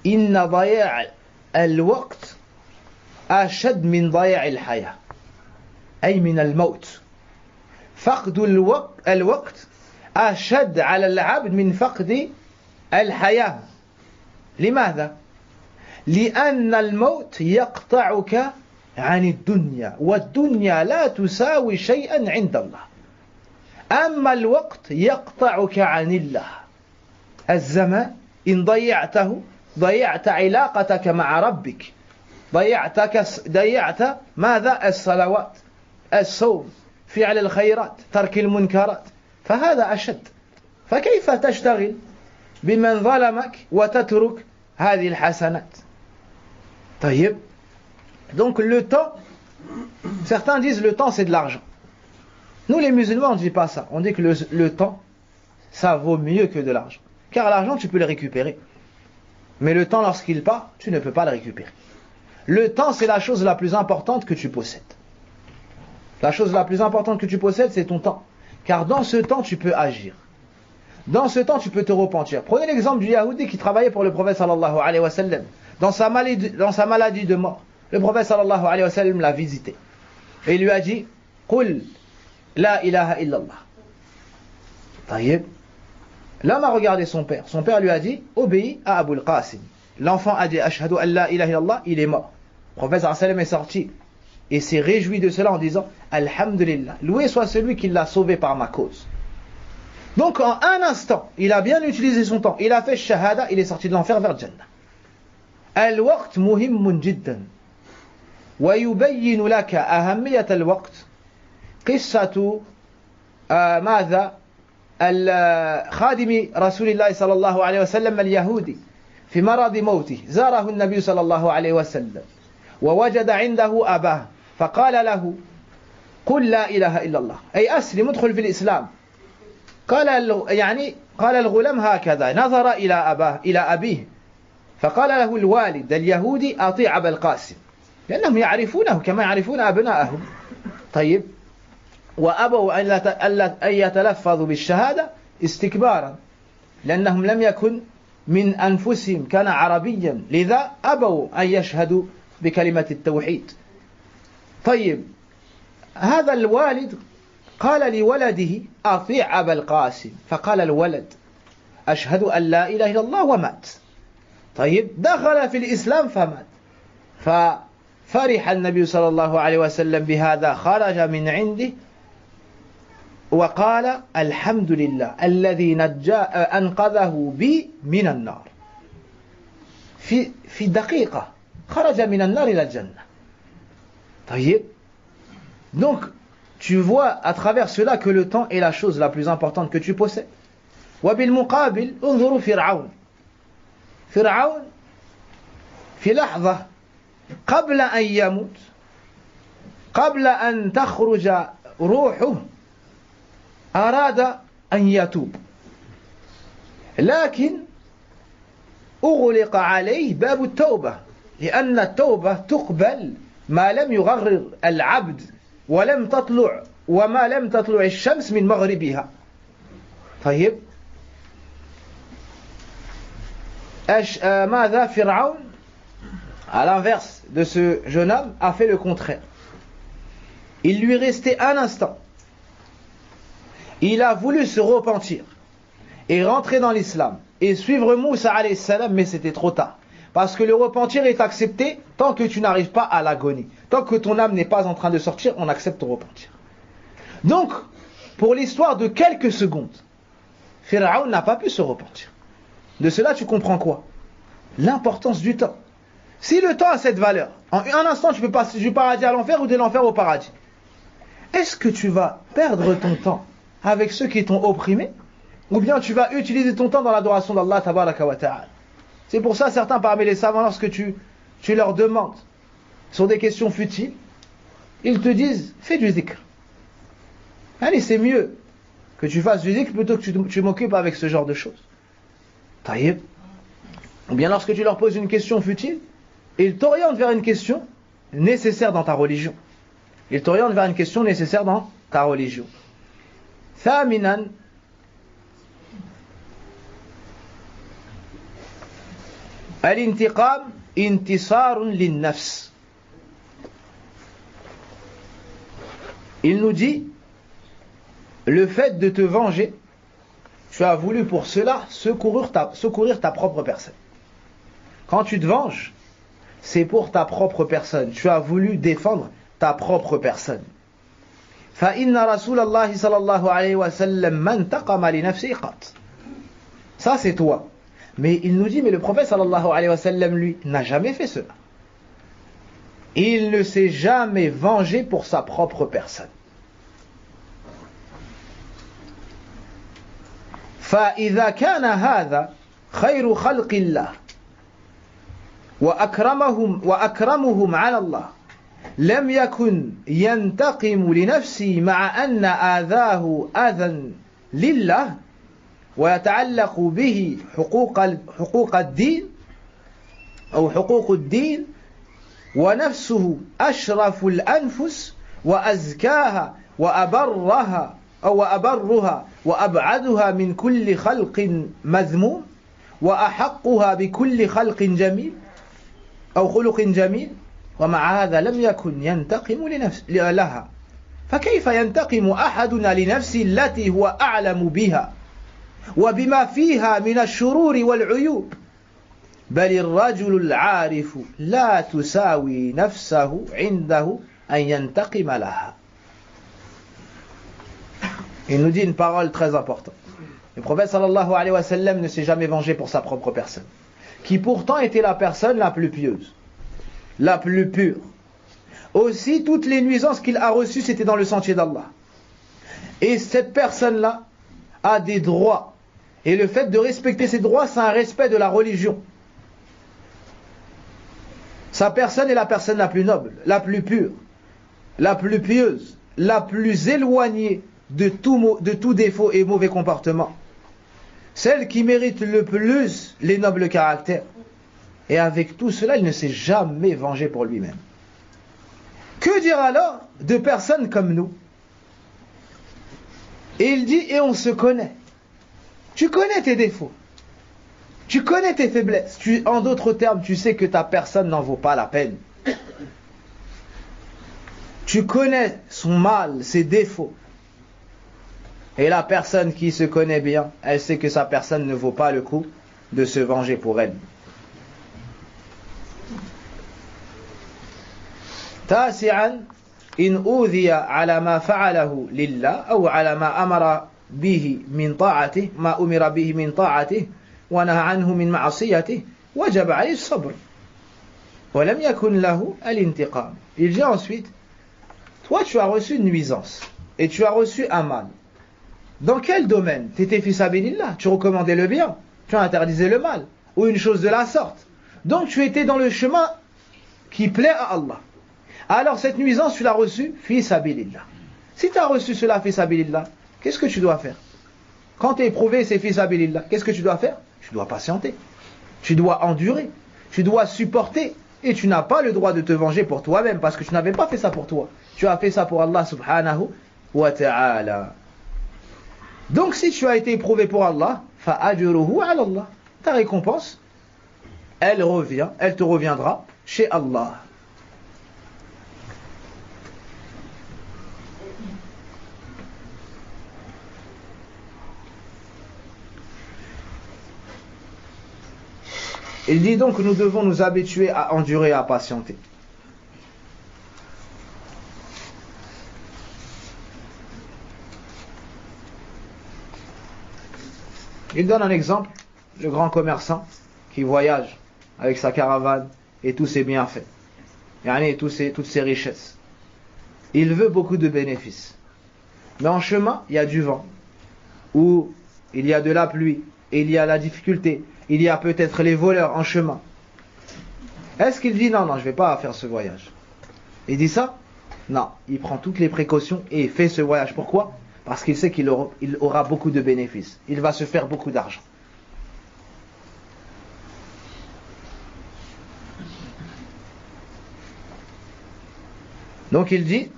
Speaker 1: Inna daya'a al-waqt ashad min daya'a al-haya ay min al-maut. فقد الوقت أشد على العبد من فقد الحياة. لماذا؟ لأن الموت يقطعك عن الدنيا والدنيا لا تساوي شيئا عند الله. أما الوقت يقطعك عن الله. الزمان إن ضيعته ضيعت علاقتك مع ربك، ضيعت ماذا؟ الصلوات، الصوم، فعل الخيرات، ترك المنكرات. فهذا أشد. فكيف تشتغل بمن ظلمك وتترك هذه الحسنات؟ طيب. Donc le temps, certains disent le temps c'est de l'argent. Nous les musulmans on ne dit pas ça. On dit que le temps ça vaut mieux que de l'argent. Car l'argent tu peux le récupérer. Mais le temps lorsqu'il part, tu ne peux pas le récupérer. Le temps c'est la chose la plus importante que tu possèdes. La chose la plus importante que tu possèdes c'est ton temps. Car dans ce temps tu peux agir. Dans ce temps tu peux te repentir. Prenez l'exemple du Yahoudi qui travaillait pour le prophète sallallahu alayhi wa sallam. Dans sa maladie de mort. Le prophète sallallahu alayhi wa sallam l'a visité. Et il lui a dit Qul la ilaha illallah. Taïeb. L'homme a regardé son père. Son père lui a dit obéis à Abu al-Qasim. L'enfant a dit Ashhadu an la ilaha illallah. Il est mort. Le prophète sallallahu alayhi wa sallam est sorti et s'est réjoui de cela en disant Alhamdulillah, loué soit celui qui l'a sauvé par ma cause. Donc en un instant, il a bien utilisé son temps. Il a fait shahada, il est sorti de l'enfer vers Jannah. Al-waqt muhimmun jiddan. ويبين لك أهمية الوقت قصة ماذا خادم رسول الله صلى الله عليه وسلم اليهودي في مرض موته زاره النبي صلى الله عليه وسلم ووجد عنده أباه فقال له قل لا إله إلا الله أي أسلم ادخل في الإسلام. قال الغلام هكذا نظر إلى أبيه فقال له الوالد اليهودي أطيع أبا القاسم لأنهم يعرفونه كما يعرفون أبناءهم. طيب. وأبوا أن يتلفظوا بالشهادة استكبارا لأنهم لم يكن من أنفسهم كان عربيا لذا أبوا أن يشهدوا بكلمة التوحيد. طيب. هذا الوالد قال لولده أطيع أبا القاسم فقال الولد أشهد أن لا إله إلا الله ومات. طيب. دخل في الإسلام فمات. فرح النبي صلى الله عليه وسلم بهذا خرج من عنده وقال الحمد لله الذي أنقذه بي من النار. في دقيقة خرج من النار إلى الجنة. طيب. Donc tu vois à travers cela que le temps est la chose la plus importante que tu possèdes. وبالمقابل انظروا فرعون في لحظة قبل أن يموت قبل أن تخرج روحه أراد أن يتوب لكن أغلق عليه باب التوبة لأن التوبة تقبل ما لم يغرر العبد وما لم تطلع الشمس من مغربها. طيب ماذا فرعون à l'inverse de ce jeune homme a fait le contraire. Il lui restait un instant. Il a voulu se repentir et rentrer dans l'islam et suivre Moussa alayhi salam, mais c'était trop tard. Parce que le repentir est accepté tant que tu n'arrives pas à l'agonie. Tant que ton âme n'est pas en train de sortir, on accepte ton repentir. Donc, pour l'histoire de quelques secondes, Pharaon n'a pas pu se repentir. De cela, tu comprends quoi? L'importance du temps. Si le temps a cette valeur, en un instant, tu peux passer du paradis à l'enfer ou de l'enfer au paradis. Est-ce que tu vas perdre ton temps avec ceux qui t'ont opprimé, ou bien tu vas utiliser ton temps dans l'adoration d'Allah tabaraka wa ta'ala? C'est pour ça certains parmi les savants, lorsque tu leur demandes sur des questions futiles, ils te disent fais du zikr. Allez, c'est mieux que tu fasses du zikr plutôt que tu m'occupes avec ce genre de choses. Taïb. Ou bien lorsque tu leur poses une question futile, ils t'orientent vers une question nécessaire dans ta religion. Ils t'orientent vers une question nécessaire dans ta religion. Thaminan, al-intiqam intisarun lin-nafs. Il nous dit, le fait de te venger, tu as voulu pour cela secourir ta propre personne. Quand tu te venges, c'est pour ta propre personne. Tu as voulu défendre ta propre personne. فَإِنَّ رَسُولَ اللَّهِ صَلَى اللَّهُ عَلَيْهِ وَسَلَّمَ مَنْ تَقَمَ لِنَفْسِهِ قَطْ. Ça c'est toi. Mais il nous dit, mais le prophète sallallahu alayhi wa sallam, lui, n'a jamais fait cela. Il ne s'est jamais vengé pour sa propre personne. فَإِذَا كَانَ هَذَا خَيْرُ خَلْقِ اللَّهِ وأكرمهم على الله لم يكن ينتقم لنفسه مع أن آذاه أذى لله ويتعلق به حقوق الدين أو حقوق الدين ونفسه أشرف الأنفس وأزكاها وأبرها وأبعدها من كل خلق مذموم وأحقها بكل خلق جميل أو خلق جميل ومع هذا لم يكن ينتقم لها فكيف ينتقم أحدنا لنفسه التي هو أعلم بها وبما فيها من الشرور والعيوب بل الرجل العارف لا تساوي نفسه عنده أن ينتقم لها. Il nous dit une parole très importante. Le prophète sallallahu alayhi wa sallam ne s'est jamais vengé pour sa propre personne, qui pourtant était la personne la plus pieuse, la plus pure. Aussi, toutes les nuisances qu'il a reçues, c'était dans le sentier d'Allah. Et cette personne-là a des droits. Et le fait de respecter ces droits, c'est un respect de la religion. Sa personne est la personne la plus noble, la plus pure, la plus pieuse, la plus éloignée de tout défaut et mauvais comportement. Celle qui mérite le plus les nobles caractères. Et avec tout cela, il ne s'est jamais vengé pour lui-même. Que dire alors de personnes comme nous? Et il dit, et on se connaît. Tu connais tes défauts. Tu connais tes faiblesses. En d'autres termes, tu sais que ta personne n'en vaut pas la peine. Tu connais son mal, ses défauts. Et la personne qui se connaît bien, elle sait que sa personne ne vaut pas le coup de se venger pour elle. تاسعا إن أوذي على ما فعله لله أو على ما أمر به من طاعته ما أمر به من طاعته ونهى عنه من معصيته وجب عليه الصبر ولم يكن له الانتقام. Il dit ensuite, toi tu as reçu une nuisance et tu as reçu un mal. Dans quel domaine? Tu étais fi sabilillah, tu recommandais le bien, tu interdisais le mal, ou une chose de la sorte. Donc tu étais dans le chemin qui plaît à Allah. Alors cette nuisance, tu l'as reçue fi sabilillah. Si tu as reçu cela fi sabilillah, qu'est-ce que tu dois faire? Quand tu es éprouvé, c'est fi sabilillah. Qu'est-ce que tu dois faire? Tu dois patienter. Tu dois endurer. Tu dois supporter. Et tu n'as pas le droit de te venger pour toi-même parce que tu n'avais pas fait ça pour toi. Tu as fait ça pour Allah subhanahu wa ta'ala. Donc si tu as été éprouvé pour Allah, fa'ajruhu ala Allah. Ta récompense, elle te reviendra chez Allah. Il dit donc que nous devons nous habituer à endurer et à patienter. Il donne un exemple, le grand commerçant qui voyage avec sa caravane et tous ses bienfaits, et toutes ses richesses. Il veut beaucoup de bénéfices. Mais en chemin, il y a du vent, ou il y a de la pluie, et il y a la difficulté, il y a peut-être les voleurs en chemin. Est-ce qu'il dit non, je ne vais pas faire ce voyage? Il dit ça? Non, il prend toutes les précautions et fait ce voyage. Pourquoi? Parce qu'il sait qu'il aura beaucoup de bénéfices. Il va se faire beaucoup d'argent. Donc il dit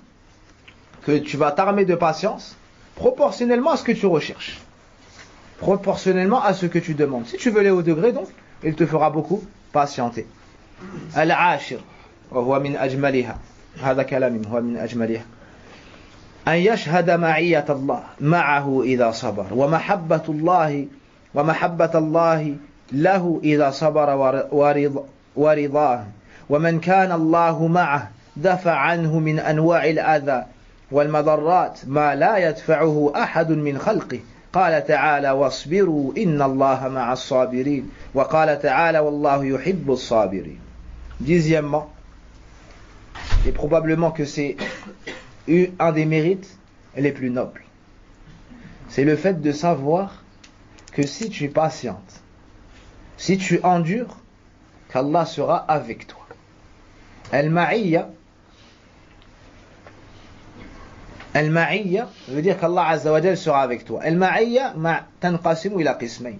Speaker 1: que tu vas t'armer de patience proportionnellement à ce que tu recherches. Proportionnellement à ce que tu demandes. Si tu veux les hauts degrés, donc, il te fera beaucoup patienter. Al-ashir, wa huwa min ajmaliha. هذا كلام هو من أجملها. أن يشهد معية الله معه إذا صبر ومحبة الله له إذا صبر ورضاه ومن كان الله معه دفع عنه من أنواع الأذى والمضرات ما لا يدفعه أحد من خلقه قال تعالى واصبروا إن الله مع الصابرين وقال تعالى والله يحب الصابرين. Dixièmement, et probablement que c'est un des mérites les plus nobles, c'est le fait de savoir que si tu patientes, si tu endures, qu'Allah sera avec toi. Al-ma'iyya veut dire qu'Allah Azza wa Jal sera avec toi. Al-ma'iyya tanqasimu ila qismayn.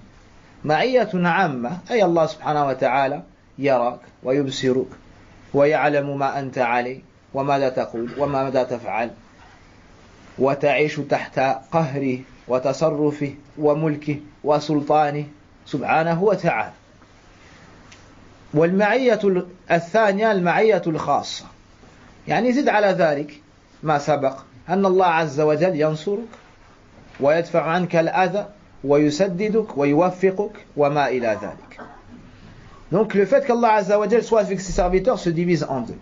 Speaker 1: Ma'iyyatun 'amma, ay Allah subhanahu wa ta'ala yarak wa yubsiruk wa ya'lamu ma anta 'alayh wa madha taqul wa madha taf'al wa ta'ishu tahta qahrihi wa tasarrufihi wa mulkihi wa sultanihi subhanahu wa ta'ala. والمعية الثانية المعية الخاصة يعني زد على ذلك ما سبق أن الله عز وجل ينصرك ويدفع عنك الأذى ويسددك ويوفقك وما إلى ذلك. Donc le fait qu'Allah Azza wa Jal soit avec ses serviteurs se divise en deux.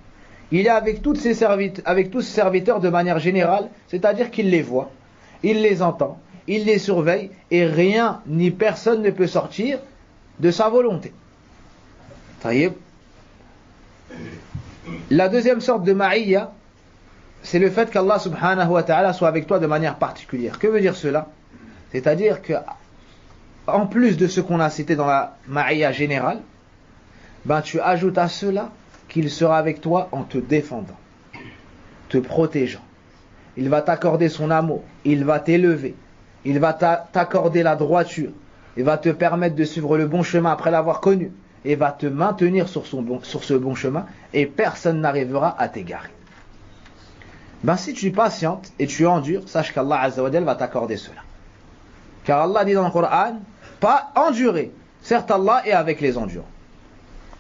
Speaker 1: Il est avec tous ses serviteurs de manière générale, c'est-à-dire qu'il les voit, il les entend, il les surveille et rien ni personne ne peut sortir de sa volonté. La deuxième sorte de ma'iyya, c'est le fait qu'Allah subhanahu wa ta'ala soit avec toi de manière particulière. Que veut dire cela? C'est-à-dire que, en plus de ce qu'on a cité dans la ma'iyya générale, tu ajoutes à cela qu'il sera avec toi en te défendant, te protégeant. Il va t'accorder son amour, il va t'élever, il va t'accorder la droiture, il va te permettre de suivre le bon chemin après l'avoir connu, et va te maintenir sur ce bon chemin, et personne n'arrivera à t'égarer. Si tu patientes et tu endures, sache qu'Allah Azza wa Jal va t'accorder cela. Car Allah dit dans le Coran, pas endurer. Certes, Allah est avec les endurants.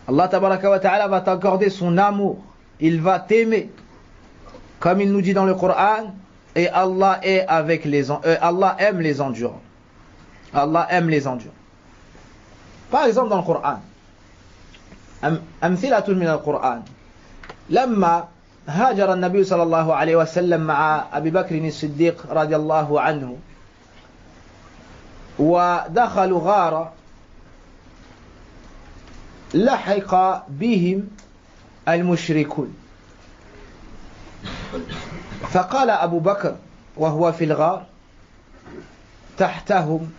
Speaker 1: Allah tabaraka wa ta'ala va t'accorder son amour. Il va t'aimer. Comme il nous dit dans le Coran, et Allah Allah aime les endurants. Allah aime les endurants. Par exemple dans le Coran, أمثلة من القرآن لما هاجر النبي صلى الله عليه وسلم مع أبي بكر الصديق رضي الله عنه ودخلوا غارة لحق بهم المشركون فقال أبو بكر وهو في الغار تحتهم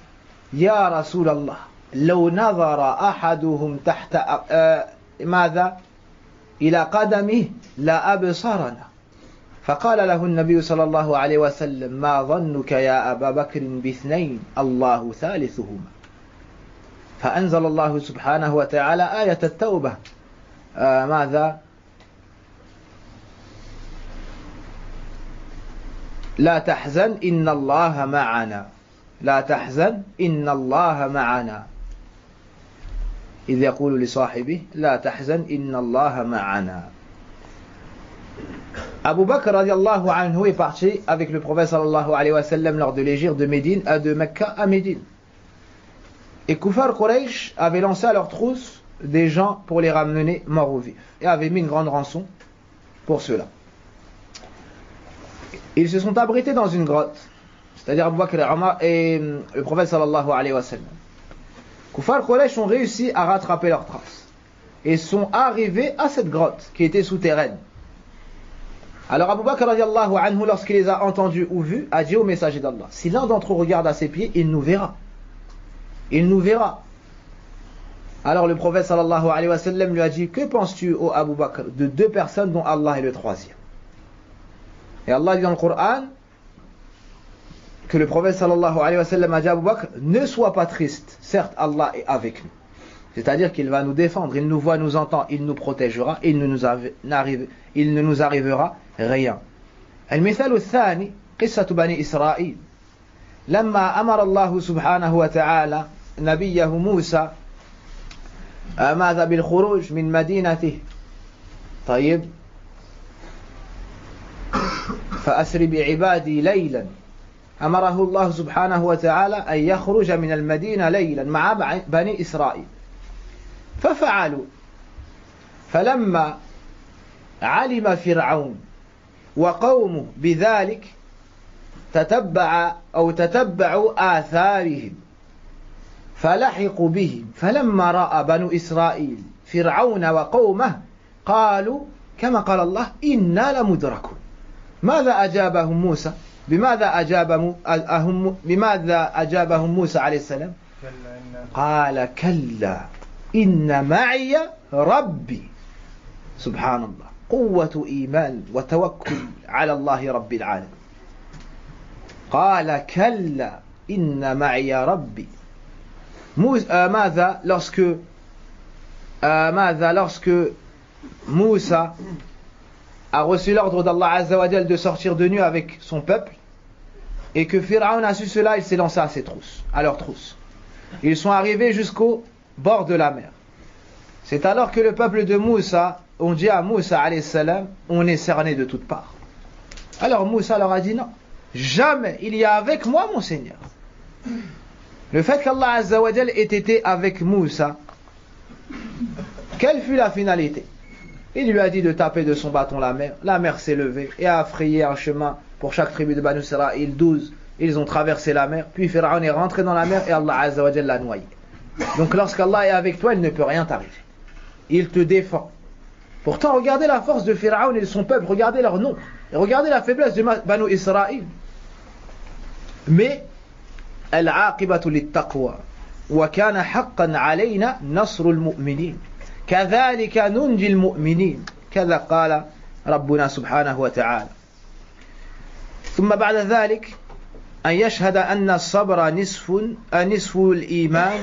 Speaker 1: يا رسول الله لو نظر أحدهم تحت ماذا إلى قدمه لا أبصرنا فقال له النبي صلى الله عليه وسلم ما ظنك يا أبا بكر باثنين الله ثالثهما فأنزل الله سبحانه وتعالى آية التوبة ماذا لا تحزن إن الله معنا لا تحزن إن الله معنا إذ يقول لصاحبه لا تحزن إن الله معنا. Abu Bakr radiallahu anhu est parti avec le prophète sallallahu alayhi wa sallam lors de l'hégire de Médine de Mecca à Médine. Et Kufar Quraysh avait lancé à leur trousse des gens pour les ramener morts ou vifs et avait mis une grande rançon pour cela. Ils se sont abrités dans une grotte, c'est-à-dire Abu Bakr et Omar et le prophète sallallahu alayhi wa sallam. Kufar Quraysh ont réussi à rattraper leurs traces et sont arrivés à cette grotte qui était souterraine. Alors Abu Bakr radiallahu anhu, lorsqu'il les a entendus ou vus, a dit au messager d'Allah, si l'un d'entre eux regarde à ses pieds, il nous verra. Il nous verra. Alors le prophète sallallahu alayhi wa sallam lui a dit, que penses-tu, ô Abu Bakr, de deux personnes dont Allah est le troisième? Et Allah dit dans le Coran que le prophète sallallahu alayhi wa sallam a dit à Abu Bakr, ne sois pas triste, certes Allah est avec nous. C'est-à-dire qu'il va nous défendre, il nous voit, nous entend, il nous protégera, il ne nous arrivera rien. المثال الثاني قصة بني إسرائيل لما أمر الله سبحانه وتعالى نبيه موسى ماذا بالخروج من مدينته طيب فأسر بعبادي ليلا أمره الله سبحانه وتعالى أن يخرج من المدينة ليلا مع بني إسرائيل ففعلوا فلما علم فرعون وقومه بذلك تتبعوا آثارهم فلحقوا بهم فلما رأى بنو إسرائيل فرعون وقومه قالوا كما قال الله إنا لمدركون. ماذا أجابهم موسى؟ بماذا أجابهم موسى عليه السلام؟ قال كلا إن معي ربي. سبحان الله، قوة إيمان وتوكل على الله رب العالمين. قال كلا إن معي ربي. ماذا lorsque Moussa a reçu l'ordre d'Allah Azza wa Jal de sortir de nuit avec son peuple et que Pharaon a su cela, il s'est lancé à leurs trousses. Ils sont arrivés jusqu'au bord de la mer. C'est alors que le peuple de Moussa ont dit à Moussa alayhi salam, on est cerné de toutes parts. Alors Moussa leur a dit non, jamais il y a avec moi mon Seigneur. Le fait qu'Allah Azza wa Jal ait été avec Moussa, quelle fut la finalité? Il lui a dit de taper de son bâton la mer s'est levée et a frayé un chemin pour chaque tribu de Banu Israël, 12, ils ont traversé la mer, puis Pharaon est rentré dans la mer et Allah Azza wa Jal l'a noyé. Donc lorsqu'Allah est avec toi, il ne peut rien t'arriver. Il te défend. Pourtant, regardez la force de Pharaon et de son peuple, regardez leur nom, et regardez la faiblesse de Banu Israël. Mais, al-aqibatu lit-taqwa, wa kana haqqan alayna nasrul mu'minin, kadhalika nunjil mu'minin, كذا قال ربنا سبحانه وتعالى. ثم بعد ذلك أن يشهد أن الصبر نصف الإيمان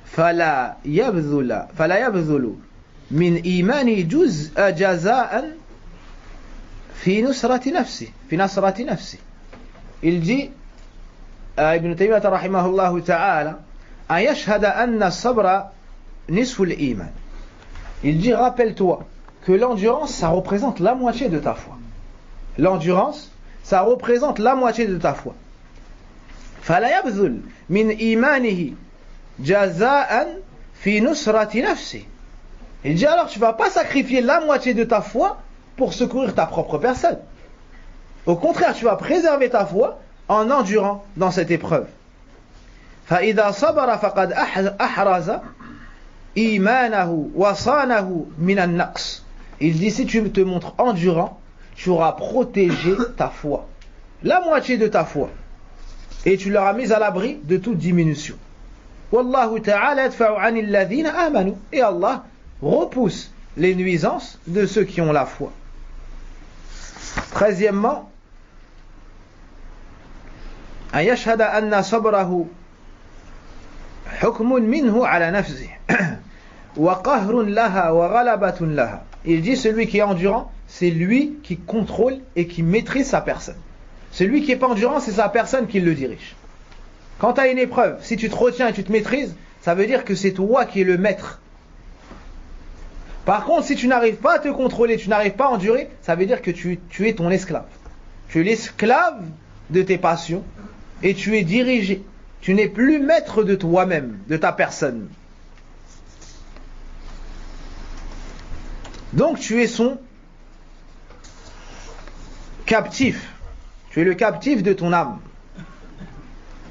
Speaker 1: فلا يبذل من إيمانه جزاء في نصرة نفسه. Il dit Ibn Taymiyyah rahimahullah ta'ala أن يشهد أن الصبر نصف الإيمان. Il dit rappelle-toi que l'endurance ça représente la moitié de ta foi. L'endurance ça représente la moitié de ta foi. فلا يبذل من إيمانه جزاء في نصرة نفسه. Il dit alors tu ne vas pas sacrifier la moitié de ta foi pour secourir ta propre personne. Au contraire, tu vas préserver ta foi en endurant dans cette épreuve. فإذا صبر فقد أحرز إيمانه وصانه من النقص. Il dit si tu te montres endurant, tu auras protégé ta foi, la moitié de ta foi, et tu l'auras mise à l'abri de toute diminution. Wallahu ta'ala yadfa'u 'anil ladhina amanu. Et Allah repousse les nuisances de ceux qui ont la foi. 13e, أن يشهد أن صبره حكم منه على نفسه وَقَهْرٌ لَهَا وَغَلَبَةٌ لَهَا. Il dit celui qui est endurant, c'est lui qui contrôle et qui maîtrise sa personne. Celui qui n'est pas endurant, c'est sa personne qui le dirige. Quand tu as une épreuve, si tu te retiens et tu te maîtrises, ça veut dire que c'est toi qui es le maître. Par contre, si tu n'arrives pas à te contrôler, tu n'arrives pas à endurer, ça veut dire que tu es ton esclave. Tu es l'esclave de tes passions et tu es dirigé. Tu n'es plus maître de toi-même, de ta personne. Donc tu es son captif. Tu es le captif de ton âme.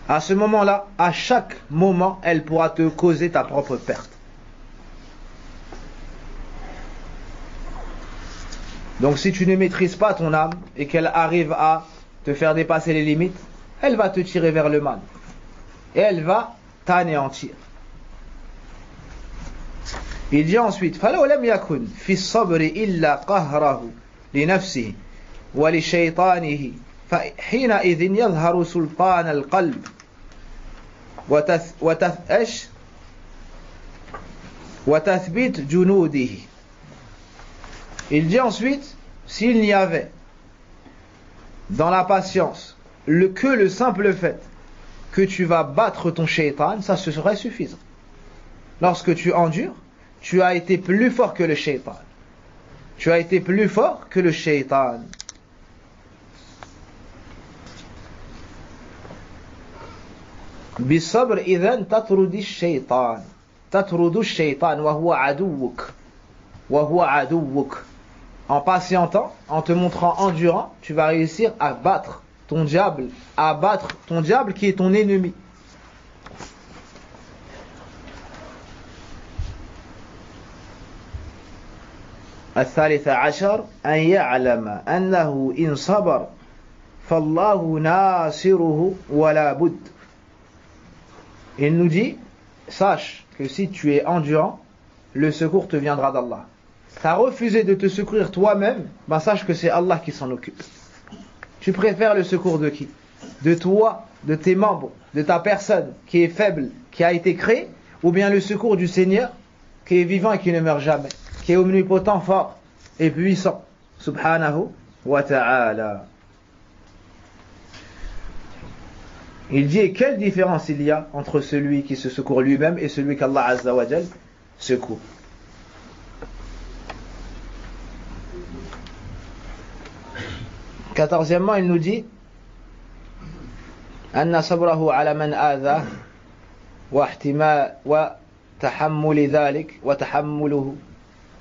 Speaker 1: À ce moment-là, à chaque moment, elle pourra te causer ta propre perte. Donc si tu ne maîtrises pas ton âme et qu'elle arrive à te faire dépasser les limites, elle va te tirer vers le mal. Et elle va t'anéantir. Il dit ensuite فَلَوْ لَمْ يَكُنْ فِي الصَّبْرِ إِلَّا قَهْرَهُ لِنَفْسِهِ وَلِشَيْطَانِهِ فَحِينَئِذٍ يَظْهَرُ سُلْطَانَ الْقَلْبِ وَتَثْبِيتُ جُنُودِهِ. Il dit ensuite, s'il n'y avait dans la patience que le simple fait que tu vas battre ton shaitan, ça ce serait suffisant. Lorsque tu endures, tu as été plus fort que le shaitan. Tu as été plus fort que le shaitan. بالصبر إذن تطرد الشيطان تطرد الشيطان وهو عدوك. En patientant, en te montrant endurant, tu vas réussir à battre ton diable, qui est ton ennemi. الثالث عشر أن يعلم أنه إن صبر فالله ناصره ولا بد. Il nous dit, sache que si tu es endurant, le secours te viendra d'Allah. Tu as refusé de te secourir toi-même, ben sache que c'est Allah qui s'en occupe. Tu préfères le secours de qui? De toi, de tes membres, de ta personne qui est faible, qui a été créée, ou bien le secours du Seigneur qui est vivant et qui ne meurt jamais, qui est omnipotent, fort et puissant, subhanahu wa ta'ala. Il dit, et quelle différence il y a entre celui qui se secourt lui-même et celui qu'Allah Azza wa Jal secourt. Quatorzièmement, il nous dit أن صبره على من آذاه وتحمله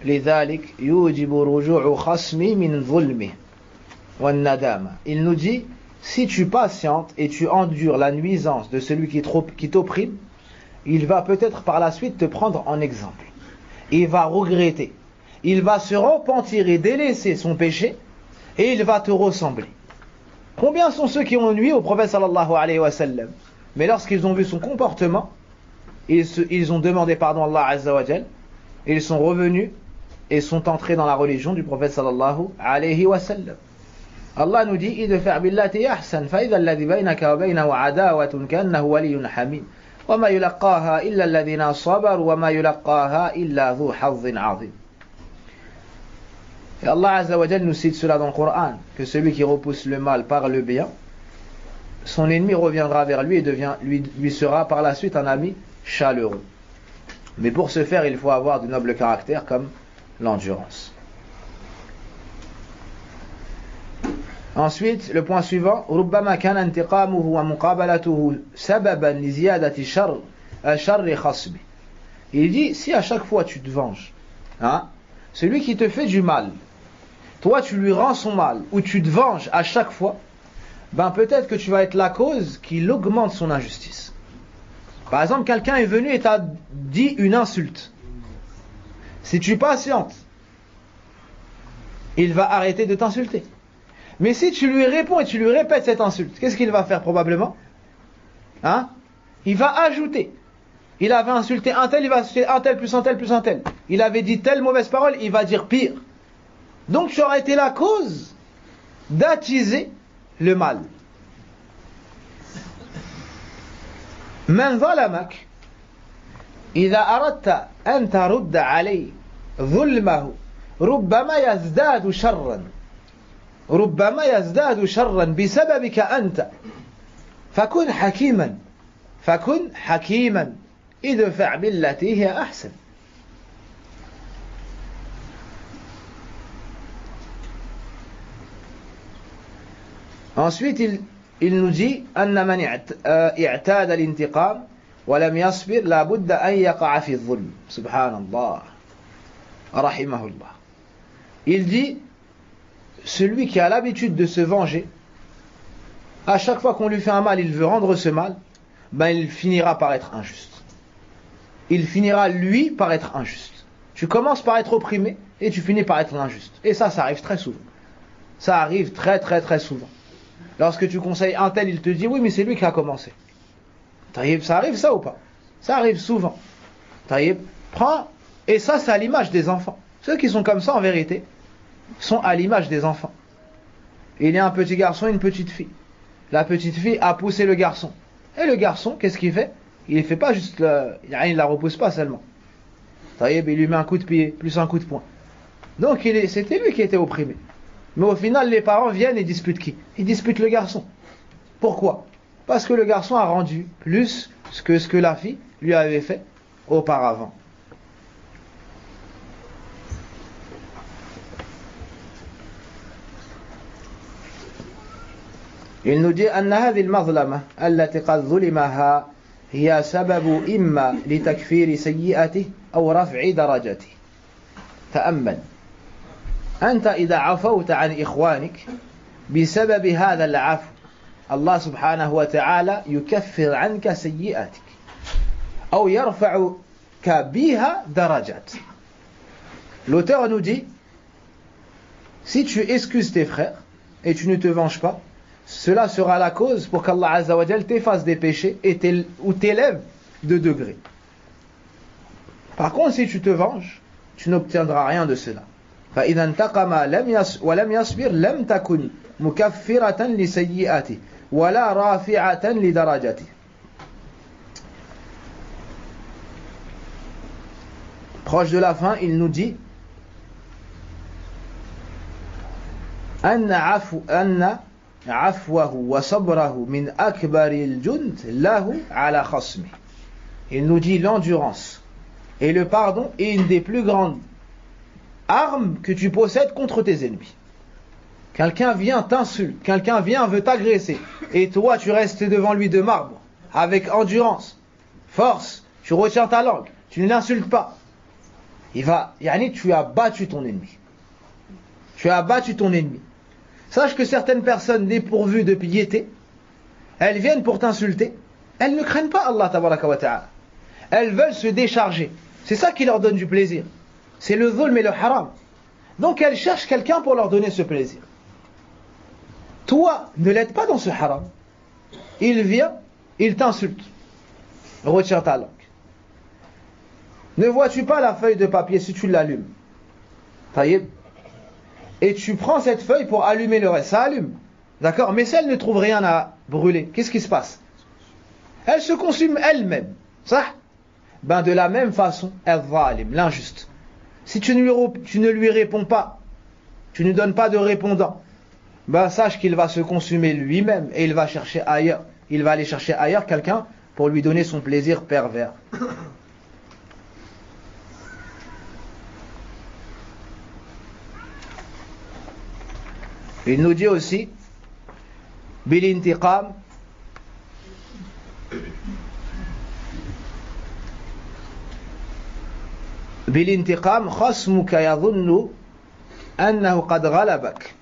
Speaker 1: لذلك يوجب رجوع خصمي من ظلمه والندامة. Il nous dit, si tu patientes et tu endures la nuisance de celui qui t'opprime, il va peut-être par la suite te prendre en exemple. Il va regretter, il va se repentir et délaisser son péché, et il va te ressembler. Combien sont ceux qui ont nui au prophète sallallahu alayhi wa sallam? Mais lorsqu'ils ont vu son comportement, ils ont demandé pardon à Allah azza wa jal, ils sont revenus et sont entrés dans la religion du prophète sallallahu alayhi wa sallam. Allah nous dit idfa' billati ahsan fa idha alladhi baynaka wa baynahu adawatun ka'annahu waliyyun hamim wa ma yulaqaha illa alladhina sabaru wa ma yulaqaha illa dhu hazzin 'azim. Et Allah Azza wa Jal nous cite cela dans le Coran, que celui qui repousse le mal par le bien, son ennemi reviendra vers lui et lui sera par la suite un ami chaleureux. Mais pour ce faire, il faut avoir de nobles caractères comme l'endurance. Ensuite, le point suivant, ربما كان انتقامه ومقابلته سببا لزيادة شر خصبه. Il dit, si à chaque fois tu te venges, celui qui te fait du mal, toi tu lui rends son mal, ou tu te venges à chaque fois, ben peut-être que tu vas être la cause qu'il augmente son injustice. Par exemple, quelqu'un est venu et t'a dit une insulte. Si tu patientes, il va arrêter de t'insulter. Mais si tu lui réponds et tu lui répètes cette insulte, qu'est-ce qu'il va faire probablement? Il va ajouter. Il avait insulté un tel, il va insulter un tel plus un tel plus un tel. Il avait dit telle mauvaise parole, il va dire pire. Donc tu aurais été la cause d'attiser le mal. Man zalamak, إذا أردت أن ترد عليه ظلمه ربما يزداد شرا بسببك أنت فكن حكيما ادفع بالتي هي أحسن. Ensuite, il nous dit أن من اعتاد الانتقام ولم يصبر لابد أن يقع في الظلم. سبحان الله رحمه الله. Il dit celui qui a l'habitude de se venger, à chaque fois qu'on lui fait un mal, il veut rendre ce mal, ben il finira par être injuste. Il finira lui par être injuste. Tu commences par être opprimé et tu finis par être injuste. Et ça arrive très souvent. Ça arrive très souvent. Lorsque tu conseilles un tel, il te dit oui mais c'est lui qui a commencé. Ça arrive ça ou pas? Ça arrive souvent. Prends, et ça c'est à l'image des enfants. Ceux qui sont comme ça en vérité sont à l'image des enfants. Il y a un petit garçon et une petite fille. La petite fille a poussé le garçon. Et le garçon, qu'est-ce qu'il fait? Il ne fait pas juste il la repousse pas seulement. Il lui met un coup de pied plus un coup de poing. Donc c'était lui qui était opprimé. Mais au final, les parents viennent et disputent qui? Ils disputent le garçon. Pourquoi? Parce que le garçon a rendu plus que ce que la fille lui avait fait auparavant. Il nous dit أن هذه المظلمة التي قد ظلمها هي سبب إما لتكفير سيئته أو رفع درجته. تأمل أنت إذا عفوت عن إخوانك بسبب هذا العفو الله سبحانه وتعالى يكفر عنك سيئاتك أو يرفعك بها درجات. L'auteur nous dit si tu excuses tes frères et tu ne te venges pas, cela sera la cause pour qu'Allah Azza wa Jal t'efface des péchés ou t'élève de degrés. Par contre, si tu te venges, tu n'obtiendras rien de cela. فإذا انتقم ولم يصبر لم تكن مكفرة لسيئاته ولا رافعة لدرجته. Proche de la fin, il nous dit أن عفوه وصبره من أكبر الجند له على خصمه. Il nous dit l'endurance et le pardon est une des plus grandes armes que tu possèdes contre tes ennemis. Quelqu'un vient t'insulte, quelqu'un veut t'agresser et toi tu restes devant lui de marbre avec endurance, force, tu retiens ta langue, tu ne l'insultes pas. Tu as battu ton ennemi. Tu as battu ton ennemi. Sache que certaines personnes dépourvues de piété, elles viennent pour t'insulter, elles ne craignent pas Allah tabaraka wa ta'ala. Elles veulent se décharger. C'est ça qui leur donne du plaisir. C'est le dhulm et le haram. Donc elles cherchent quelqu'un pour leur donner ce plaisir. Toi, ne l'aide pas dans ce haram. Il vient, il t'insulte. Retiens ta langue. Ne vois-tu pas la feuille de papier si tu l'allumes? Taïeb. Et tu prends cette feuille pour allumer le reste. Ça allume. D'accord? Mais si elle ne trouve rien à brûler, qu'est-ce qui se passe? Elle se consume elle-même. Ça? Ben de la même façon, al-zalim, l'injuste. Si tu ne lui réponds pas, tu ne donnes pas de répondant, ben sache qu'il va se consumer lui-même et il va chercher ailleurs. Il va aller chercher ailleurs quelqu'un pour lui donner son plaisir pervers. Il nous dit aussi bilintiqam khasmuka yadhunnu annahu qad ghalabak.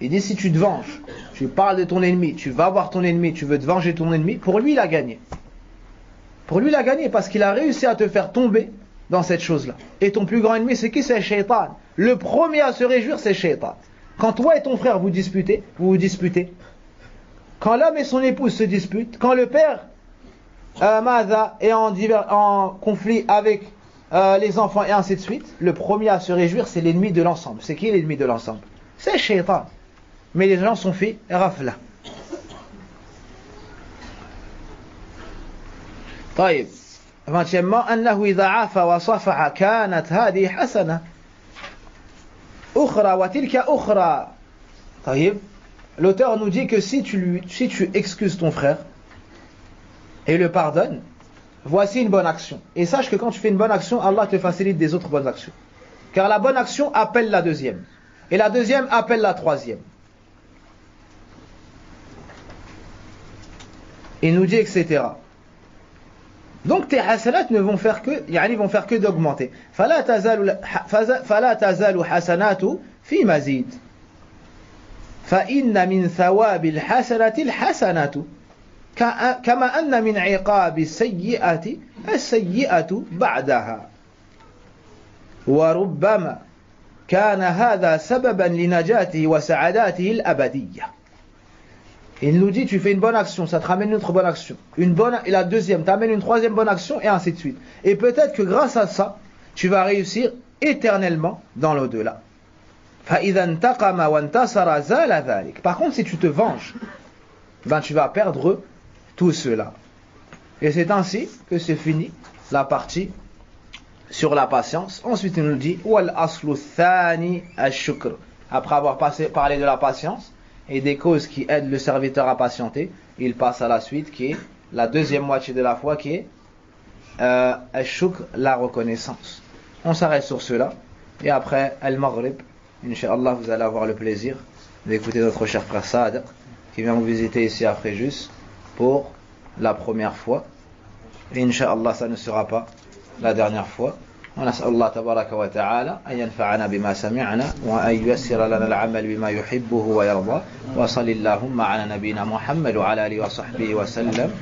Speaker 1: Il dit si tu te venges, tu parles de ton ennemi, tu vas voir ton ennemi, tu veux te venger de ton ennemi, pour lui il a gagné. Pour lui il a gagné parce qu'il a réussi à te faire tomber dans cette chose-là. Et ton plus grand ennemi c'est qui? C'est Shaitan. Le premier à se réjouir c'est Shaitan. Quand toi et ton frère vous disputez, quand l'homme et son épouse se disputent, quand le père est en conflit avec les enfants et ainsi de suite, le premier à se réjouir c'est l'ennemi de l'ensemble. C'est qui l'ennemi de l'ensemble? C'est Shaitan. Mais les gens sont faits rafla. طيب 20e, أنه إذا عفا وصفح كانت هذه حسنة أخرى وتلك أخرى. طيب, l'auteur nous dit que si tu excuses ton frère et le pardonnes, voici une bonne action. Et sache que quand tu fais une bonne action, Allah te facilite des autres bonnes actions. Car la bonne action appelle la deuxième. Et la deuxième appelle la troisième. Il nous dit etc. Donc tes hasanat ne vont faire que d'augmenter. فلا تزال حسنات في مزيد. فإن من ثواب الحسنة الحسنة كما أن من عقاب السيئة بعدها. وربما كان هذا سببا لنجاته وسعادته الأبدية. Il nous dit, tu fais une bonne action, ça te ramène une autre bonne action. Et la deuxième t'amène une troisième bonne action, et ainsi de suite. Et peut-être que grâce à ça, tu vas réussir éternellement dans l'au-delà. Par contre, si tu te venges, ben tu vas perdre tout cela. Et c'est ainsi que c'est fini la partie sur la patience. Ensuite, il nous dit, après avoir parlé de la patience, et des causes qui aident le serviteur à patienter, il passe à la suite qui est la deuxième moitié de la foi qui est al-shukr, la reconnaissance. On s'arrête sur cela et après al-maghrib, Inch'Allah, vous allez avoir le plaisir d'écouter notre cher frère Saad qui vient vous visiter ici à Fréjus pour la première fois. Et Inch'Allah, ça ne sera pas la dernière fois. ونسأل الله تبارك وتعالى أن ينفعنا بما سمعنا وأن ييسر لنا العمل بما يحبه ويرضى وصل اللهم على نبينا محمد وعلى آله وصحبه وسلم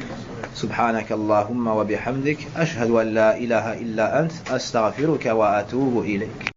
Speaker 1: سبحانك اللهم وبحمدك أشهد أن لا إله إلا أنت أستغفرك وأتوب إليك.